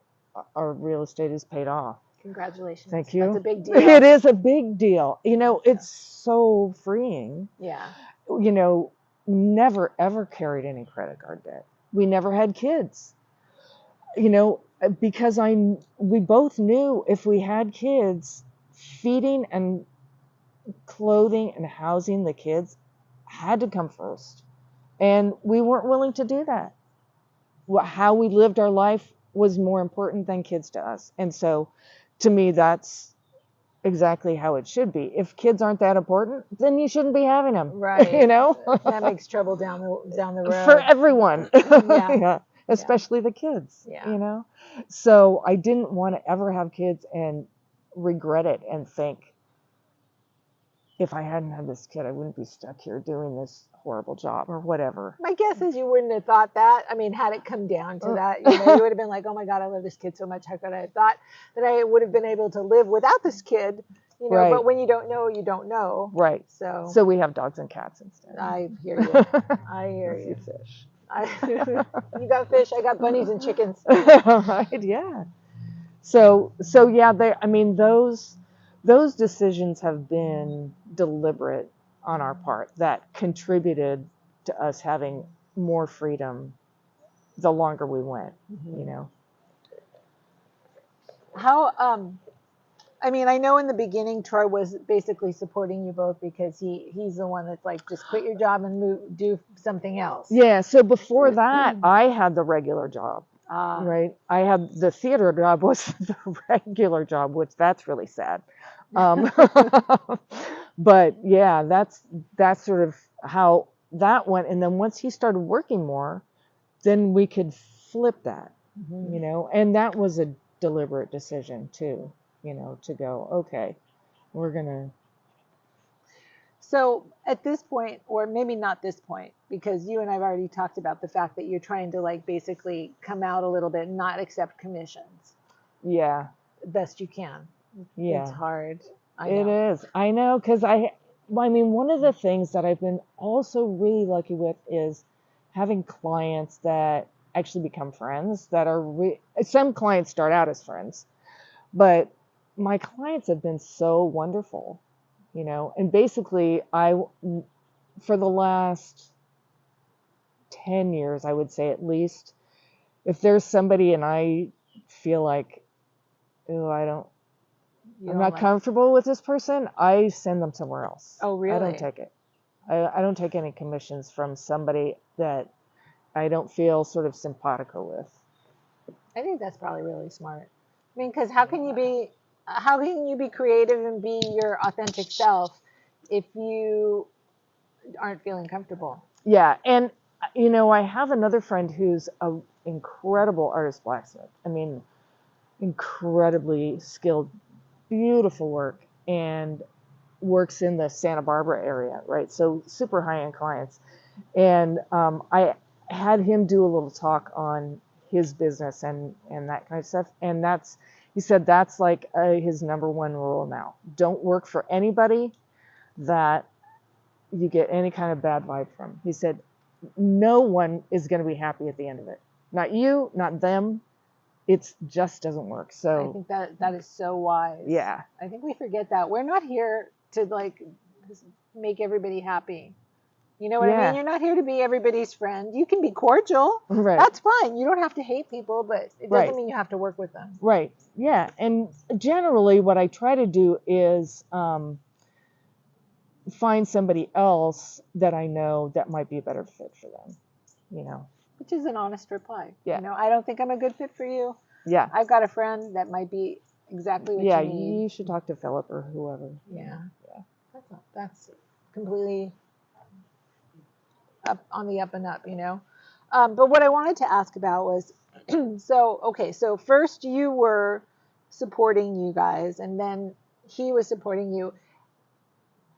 Speaker 2: our real estate is paid off.
Speaker 1: Congratulations.
Speaker 2: Thank you.
Speaker 1: That's a big deal.
Speaker 2: It is a big deal. You know, it's so freeing.
Speaker 1: Yeah.
Speaker 2: You know, never ever carried any credit card debt. We never had kids. You know, because we both knew if we had kids, feeding and clothing and housing the kids had to come first. And we weren't willing to do that. How we lived our life was more important than kids to us. And so, to me, that's exactly how it should be. If kids aren't that important, then you shouldn't be having them.
Speaker 1: Right.
Speaker 2: You know?
Speaker 1: That makes trouble down the road.
Speaker 2: For everyone.
Speaker 1: Yeah.
Speaker 2: Yeah. Especially the kids.
Speaker 1: Yeah.
Speaker 2: You know? So I didn't want to ever have kids and regret it and think, if I hadn't had this kid, I wouldn't be stuck here doing this horrible job or whatever.
Speaker 1: My guess is you wouldn't have thought that. I mean, had it come down to that, you know, you would have been like, oh my God, I love this kid so much. How could I have thought that I would have been able to live without this kid? You know,
Speaker 2: Right.
Speaker 1: But when you don't know, you don't know.
Speaker 2: Right. So we have dogs and cats instead.
Speaker 1: I hear you. I hear you.
Speaker 2: Fish.
Speaker 1: You got fish, I got bunnies and chickens.
Speaker 2: Right, yeah. So yeah, those decisions have been deliberate on our part that contributed to us having more freedom the longer we went, you know.
Speaker 1: How I mean, I know in the beginning Troy was basically supporting you both because he's the one that's like, just quit your job and move, do something else.
Speaker 2: Yeah, so before that, I had the regular job,
Speaker 1: Ah,
Speaker 2: right? I had the theater job was the regular job, which that's really sad. Um, but yeah, that's sort of how that went. And then once he started working more, then we could flip that,
Speaker 1: mhm.
Speaker 2: you know, and that was a deliberate decision too, you know, to go, okay, we're gonna,
Speaker 1: So at this point, or maybe not this point, because you and I've already talked about the fact that you're trying to like basically come out a little bit and not accept commissions
Speaker 2: yeah,
Speaker 1: best you can. It's
Speaker 2: yeah.
Speaker 1: hard. I
Speaker 2: It
Speaker 1: know.
Speaker 2: is. I know, because well, I mean, one of the things that I've been also really lucky with is having clients that actually become friends that are, some clients start out as friends, but my clients have been so wonderful, you know, and basically for the last 10 years, I would say at least, if there's somebody and I feel like, oh,
Speaker 1: You
Speaker 2: I'm
Speaker 1: don't
Speaker 2: not
Speaker 1: like.
Speaker 2: comfortable with this person, I send them somewhere else.
Speaker 1: Oh,
Speaker 2: I don't
Speaker 1: really?
Speaker 2: take it. I don't take any commissions from somebody that I don't feel sort of simpatico with.
Speaker 1: I think that's probably really smart. I mean, because how can you be creative and be your authentic self if you aren't feeling comfortable?
Speaker 2: Yeah, and you know, I have another friend who's an incredible artist blacksmith. I mean, incredibly skilled, beautiful work, and works in the Santa Barbara area, right? So super high-end clients. And I had him do a little talk on his business and that kind of stuff. And he said that's like his number one rule now. Don't work for anybody that you get any kind of bad vibe from. He said no one is going to be happy at the end of it. Not you, not them. It just doesn't work.
Speaker 1: I
Speaker 2: So
Speaker 1: think that is so wise.
Speaker 2: yeah,
Speaker 1: I think we forget that we're not here to like make everybody happy. You know what I mean?
Speaker 2: yeah,
Speaker 1: You're not here to be everybody's friend. You can be cordial.
Speaker 2: right,
Speaker 1: That's fine. You don't have to hate people, but it doesn't
Speaker 2: right.
Speaker 1: mean you have to work with them.
Speaker 2: Right. Yeah. And generally, what I try to do is find somebody else that I know that might be a better fit for them. You know.
Speaker 1: Which is an honest reply.
Speaker 2: Yeah.
Speaker 1: You know, I don't think I'm a good fit for you.
Speaker 2: Yeah.
Speaker 1: I've got a friend that might be exactly what
Speaker 2: Yeah.
Speaker 1: you need.
Speaker 2: You should talk to Philip or whoever.
Speaker 1: Yeah.
Speaker 2: Yeah.
Speaker 1: That's completely up on the up and up, you know. But what I wanted to ask about was, so okay, so first you were supporting you guys, and then he was supporting you.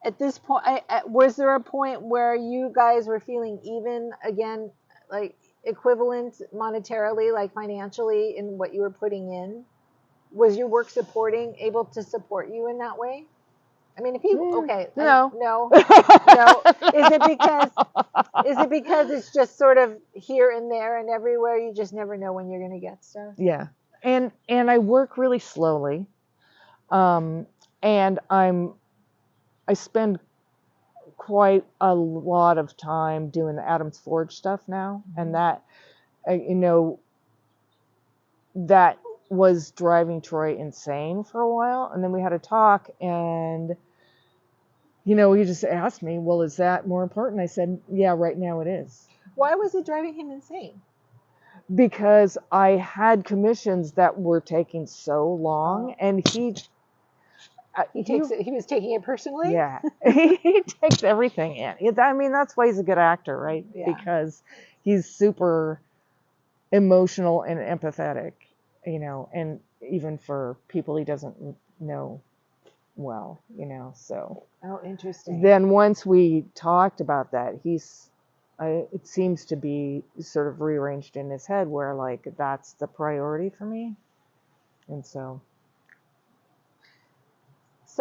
Speaker 1: At this point, was there a point where you guys were feeling even again, like equivalent monetarily, like financially, in what you were putting in? Was your work able to support you in that way? I mean, if you okay,
Speaker 2: No.
Speaker 1: no, no, is it because it's just sort of here and there and everywhere? You just never know when you're going to get stuff.
Speaker 2: Yeah. And I work really slowly. And I spend quite a lot of time doing the Adams Forge stuff now, and that you know, that was driving Troy insane for a while. And then we had a talk, and you know, he just asked me, well, is that more important? I said, yeah, right now it is.
Speaker 1: Why was it driving him insane?
Speaker 2: Because I had commissions that were taking so long, and
Speaker 1: He was taking it personally.
Speaker 2: yeah, he takes everything in. I mean, that's why he's a good actor, right?
Speaker 1: Yeah.
Speaker 2: Because he's super emotional and empathetic, you know, and even for people he doesn't know well, you know. So
Speaker 1: Oh, interesting.
Speaker 2: then once we talked about that, it seems to be sort of rearranged in his head where like that's the priority for me. And so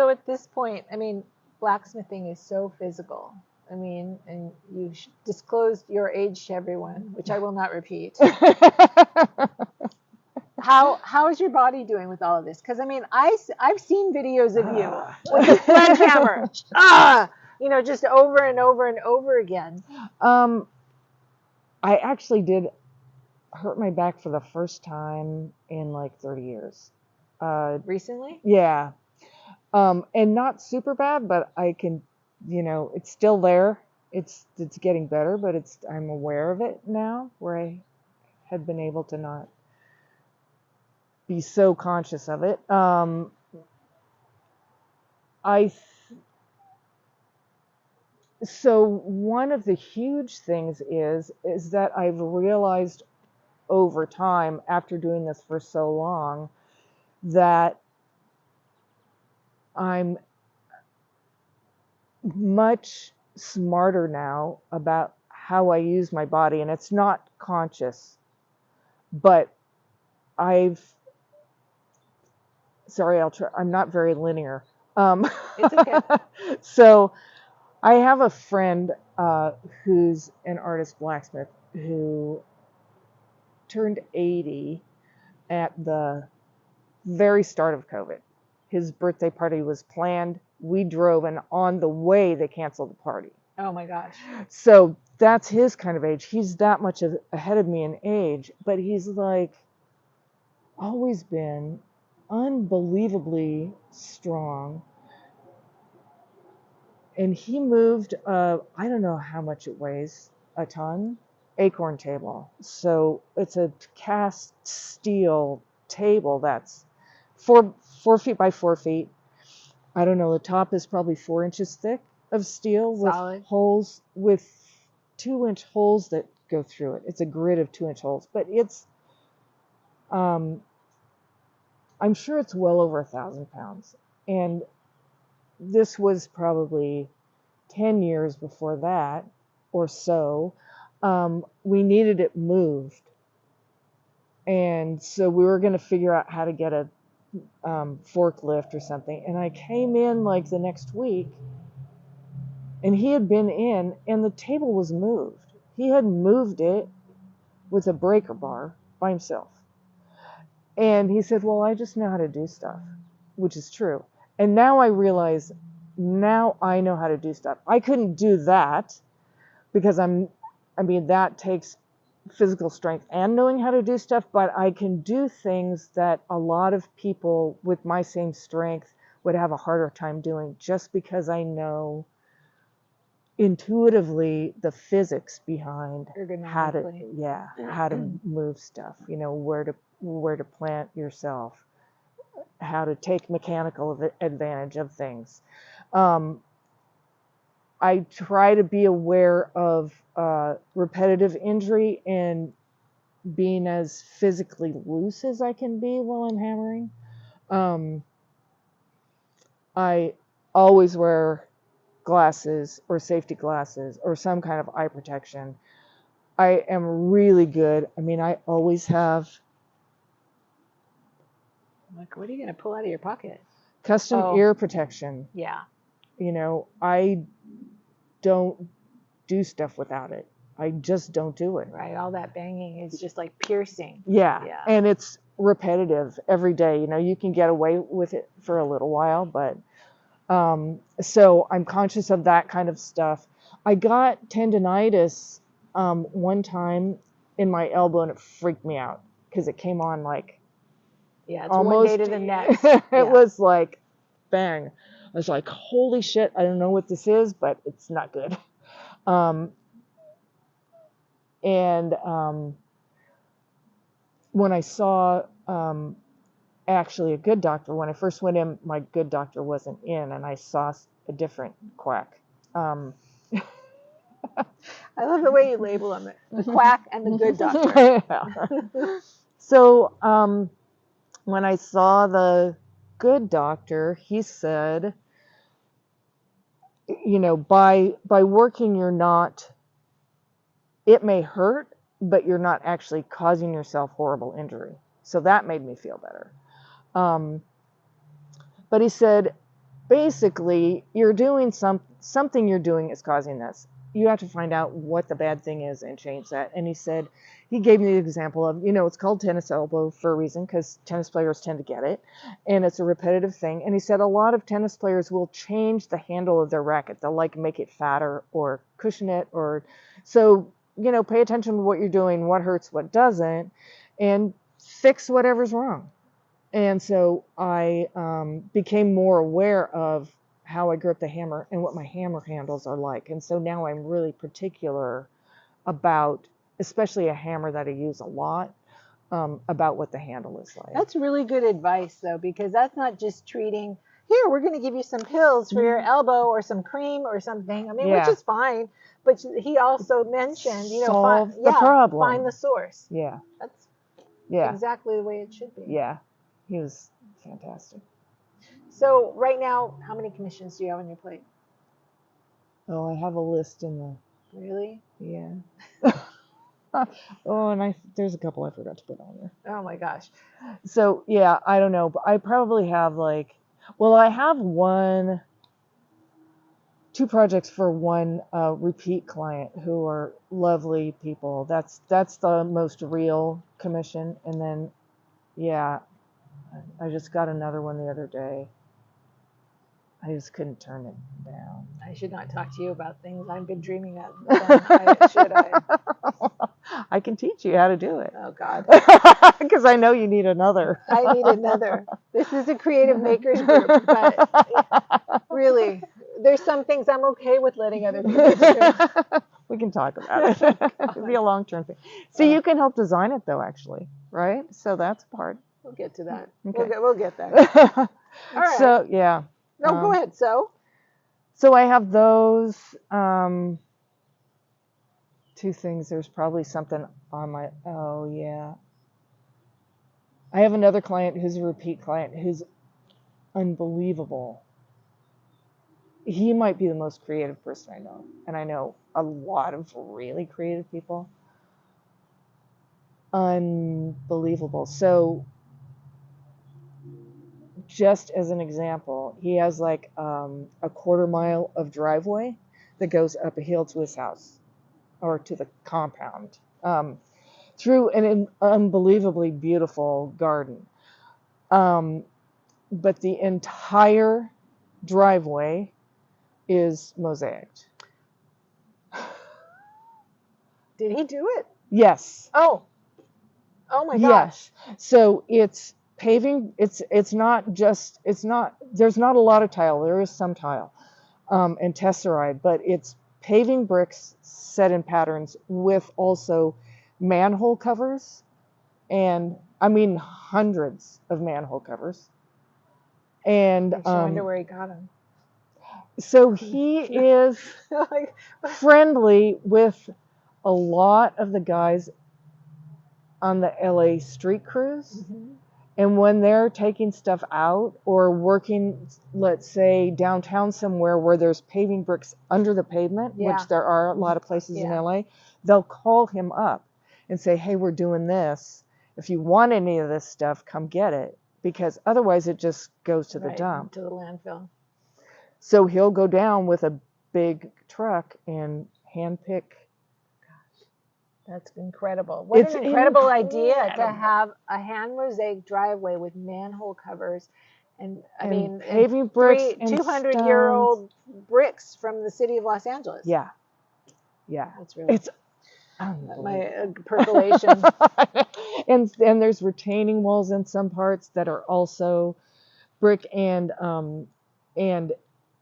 Speaker 1: At this point, I mean, blacksmithing is so physical. I mean, and you disclosed your age to everyone, which I will not repeat. How is your body doing with all of this? Because I mean, I've seen videos of you with a sledgehammer, you know, just over and over and over again.
Speaker 2: I actually did hurt my back for the first time in like 30 years.
Speaker 1: Recently?
Speaker 2: Yeah. And not super bad, but I can, it's still there. It's getting better, but I'm aware of it now, where I had been able to not be so conscious of it. I so one of the huge things is that I've realized over time, after doing this for so long, that I'm much smarter now about how I use my body, and it's not conscious, but I'm not very linear.
Speaker 1: It's okay.
Speaker 2: So I have a friend who's an artist blacksmith who turned 80 at the very start of COVID. His birthday party was planned. We drove, and on the way, they canceled the party.
Speaker 1: Oh my gosh.
Speaker 2: So that's his kind of age. He's that much ahead of me in age, but he's like always been unbelievably strong. And he moved, I don't know how much it weighs, a ton, acorn table. So it's a cast steel table that's 4 feet by 4 feet. I don't know, the top is probably 4 inches thick of steel
Speaker 1: Solid.
Speaker 2: with holes, with 2-inch holes that go through it. It's a grid of 2-inch holes, but I'm sure it's well over 1,000 pounds. And this was probably 10 years before that or so. We needed it moved. And so we were going to figure out how to get a forklift or something. And I came in like the next week, and he had been in, and the table was moved. He had moved it with a breaker bar by himself. And he said, well, I just know how to do stuff, which is true. And now I realize, now I know how to do stuff. I couldn't do that because that takes physical strength and knowing how to do stuff, but I can do things that a lot of people with my same strength would have a harder time doing, just because I know intuitively the physics behind how to move stuff, where to plant yourself, how to take mechanical advantage of things. I try to be aware of repetitive injury and being as physically loose as I can be while I'm hammering. I always wear glasses or safety glasses or some kind of eye protection. I am really good. I always have.
Speaker 1: Like, what are you going to pull out of your pocket?
Speaker 2: Custom ear protection.
Speaker 1: Yeah.
Speaker 2: I don't do stuff without it. I just don't do it.
Speaker 1: Right. All that banging is just like piercing.
Speaker 2: Yeah. And it's repetitive every day. You can get away with it for a little while, but so I'm conscious of that kind of stuff. I got tendonitis one time in my elbow, and it freaked me out because it came on like
Speaker 1: it's almost one day to the next.
Speaker 2: It was like bang. I was like, holy shit, I don't know what this is, but it's not good. When I saw actually a good doctor, when I first went in, my good doctor wasn't in, and I saw a different quack.
Speaker 1: I love the way you label them, the quack and the good doctor.
Speaker 2: So when I saw the good doctor, he said, by working, it may hurt, but you're not actually causing yourself horrible injury. So that made me feel better. But he said, basically, you're doing something you're doing is causing this. You have to find out what the bad thing is and change that. And he gave me the example of, it's called tennis elbow for a reason, because tennis players tend to get it, and it's a repetitive thing. And he said a lot of tennis players will change the handle of their racket. They'll make it fatter or cushion it, so pay attention to what you're doing, what hurts, what doesn't, and fix whatever's wrong. And so I became more aware of how I grip the hammer and what my hammer handles are like. And so now I'm really particular about, especially a hammer that I use a lot, about what the handle is like.
Speaker 1: That's really good advice, though, because that's not just treating, here, we're going to give you some pills for your elbow or some cream or something. I mean, which is fine. But he also mentioned,
Speaker 2: solve the problem.
Speaker 1: Find the source.
Speaker 2: Yeah.
Speaker 1: That's
Speaker 2: Yeah.
Speaker 1: exactly the way it should be.
Speaker 2: Yeah. He was fantastic.
Speaker 1: So right now, how many commissions do you have on your plate?
Speaker 2: Oh, I have a list in the...
Speaker 1: Really?
Speaker 2: Yeah. Oh, and there's a couple I forgot to put on there.
Speaker 1: Oh my gosh.
Speaker 2: So yeah, I don't know, but I probably have like, well, I have two projects for one repeat client who are lovely people. That's the most real commission. And then, yeah, I just got another one the other day. I just couldn't turn it down.
Speaker 1: I should not talk to you about things I've been dreaming of. Should I?
Speaker 2: I can teach you how to do it.
Speaker 1: Oh, God.
Speaker 2: Because I know you need another.
Speaker 1: I need another. This is a creative makers group, but really, there's some things I'm okay with letting other people do.
Speaker 2: We can talk about it. It'll be a long-term thing. So you can help design it, though, actually, right? So that's part.
Speaker 1: We'll get to that.
Speaker 2: Okay.
Speaker 1: We'll get there. All right.
Speaker 2: So, yeah.
Speaker 1: No, go ahead.
Speaker 2: So I have those two things. There's probably something on my, oh yeah. I have another client who's a repeat client who's unbelievable. He might be the most creative person I know. And I know a lot of really creative people. Unbelievable. So just as an example, he has like a quarter mile of driveway that goes up a hill to his house or to the compound through an unbelievably beautiful garden. But the entire driveway is mosaicked.
Speaker 1: Did he do it?
Speaker 2: Yes.
Speaker 1: Oh my gosh.
Speaker 2: Yes. So it's paving, there's not a lot of tile. There is some tile and tesserae, but it's paving bricks set in patterns with also manhole covers, and I mean hundreds of manhole covers. And
Speaker 1: I wonder where he got them.
Speaker 2: So he is friendly with a lot of the guys on the LA street crews. Mm-hmm. And when they're taking stuff out or working, let's say, downtown somewhere where there's paving bricks under the pavement, which there are a lot of places in LA, they'll call him up and say, hey, we're doing this. If you want any of this stuff, come get it. Because otherwise it just goes to the dump.
Speaker 1: To the landfill.
Speaker 2: So he'll go down with a big truck and handpick.
Speaker 1: That's incredible. What an incredible idea to have a hand mosaic driveway with manhole covers and
Speaker 2: paving bricks,
Speaker 1: 200-year-old bricks from the city of Los Angeles.
Speaker 2: Yeah.
Speaker 1: That's really my percolation.
Speaker 2: and there's retaining walls in some parts that are also brick and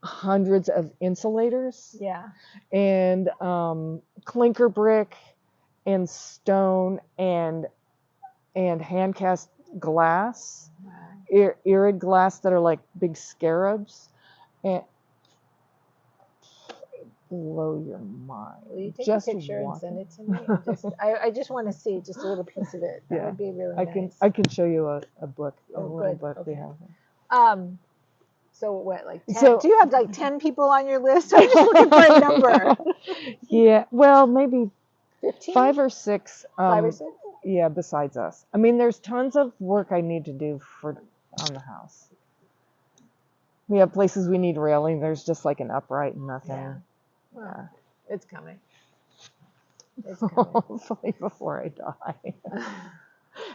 Speaker 2: hundreds of insulators.
Speaker 1: Yeah.
Speaker 2: And clinker brick and stone and hand cast glass, irid glass that are like big scarabs, and blow your mind.
Speaker 1: Will you take a picture and send it to me? I just want to see just a little piece of it. That would be really nice.
Speaker 2: I can show you a book.
Speaker 1: Book
Speaker 2: we have.
Speaker 1: So what, like 10? Do you have like 10 people on your list? I'm just looking for a number.
Speaker 2: Yeah, well, maybe
Speaker 1: 15?
Speaker 2: 5 or 6.
Speaker 1: 5 or 6?
Speaker 2: Yeah, besides us. I mean, there's tons of work I need to do on the house. We have places we need railing. There's just like an upright and nothing.
Speaker 1: Yeah. Well, it's coming.
Speaker 2: Hopefully before I die.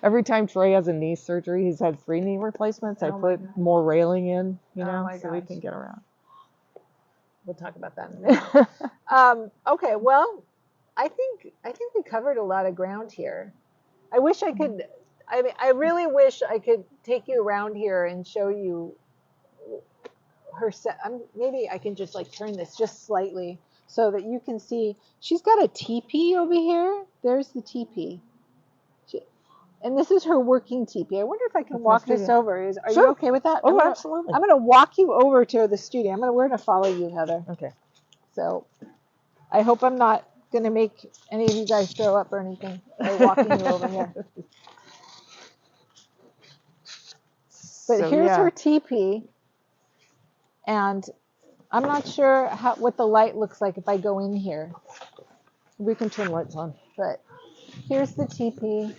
Speaker 2: Every time Trey has a knee surgery, he's had 3 knee replacements. I put more railing in, so we can get around.
Speaker 1: We'll talk about that in a minute. Okay, well, I think we covered a lot of ground here. I wish I could I mean, I really wish I could take you around here and show you her set. Maybe I can just like turn this just slightly so that you can see. She's got a teepee over here. There's the teepee. And this is her working teepee. I wonder if I can walk this over. Are you okay with that?
Speaker 2: Oh, absolutely.
Speaker 1: I'm gonna walk you over to the studio. We're gonna follow you, Heather.
Speaker 2: Okay.
Speaker 1: So I hope I'm not gonna make any of you guys throw up or anything by walking you over here. But
Speaker 2: So,
Speaker 1: here's
Speaker 2: yeah.
Speaker 1: her teepee, and I'm not sure what the light looks like if I go in here.
Speaker 2: We can turn lights on.
Speaker 1: But here's the teepee.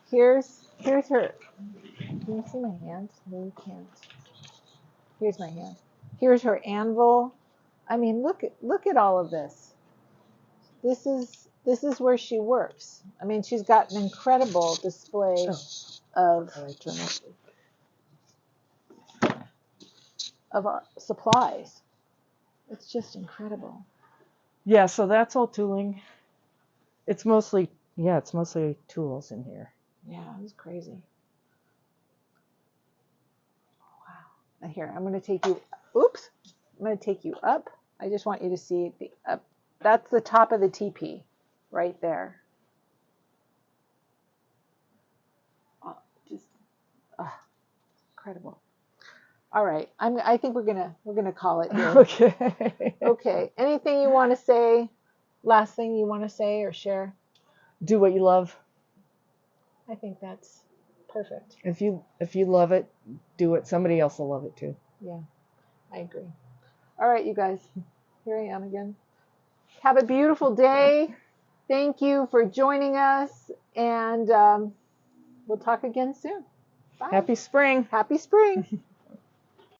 Speaker 1: Here's her. Can you see my hand? No, you can't. Here's my hand. Here's her anvil. I mean, look at all of this. This is where she works. I mean, she's got an incredible display of our supplies. It's just incredible.
Speaker 2: Yeah, so that's all tooling. It's mostly tools in here.
Speaker 1: Yeah, it's crazy. Wow. Here, I'm going to take you. Oops. I'm going to take you up. I just want you to see the up. That's the top of the teepee, right there. Oh, just incredible. All right, I think we're gonna call it here.
Speaker 2: Okay.
Speaker 1: Okay. Anything you want to say? Last thing you want to say or share?
Speaker 2: Do what you love.
Speaker 1: I think that's perfect.
Speaker 2: If you love it, do it. Somebody else will love it too.
Speaker 1: Yeah, I agree. All right, you guys. Here I am again. Have a beautiful day. Thank you for joining us, and we'll talk again soon. Bye.
Speaker 2: Happy spring.
Speaker 1: Happy spring.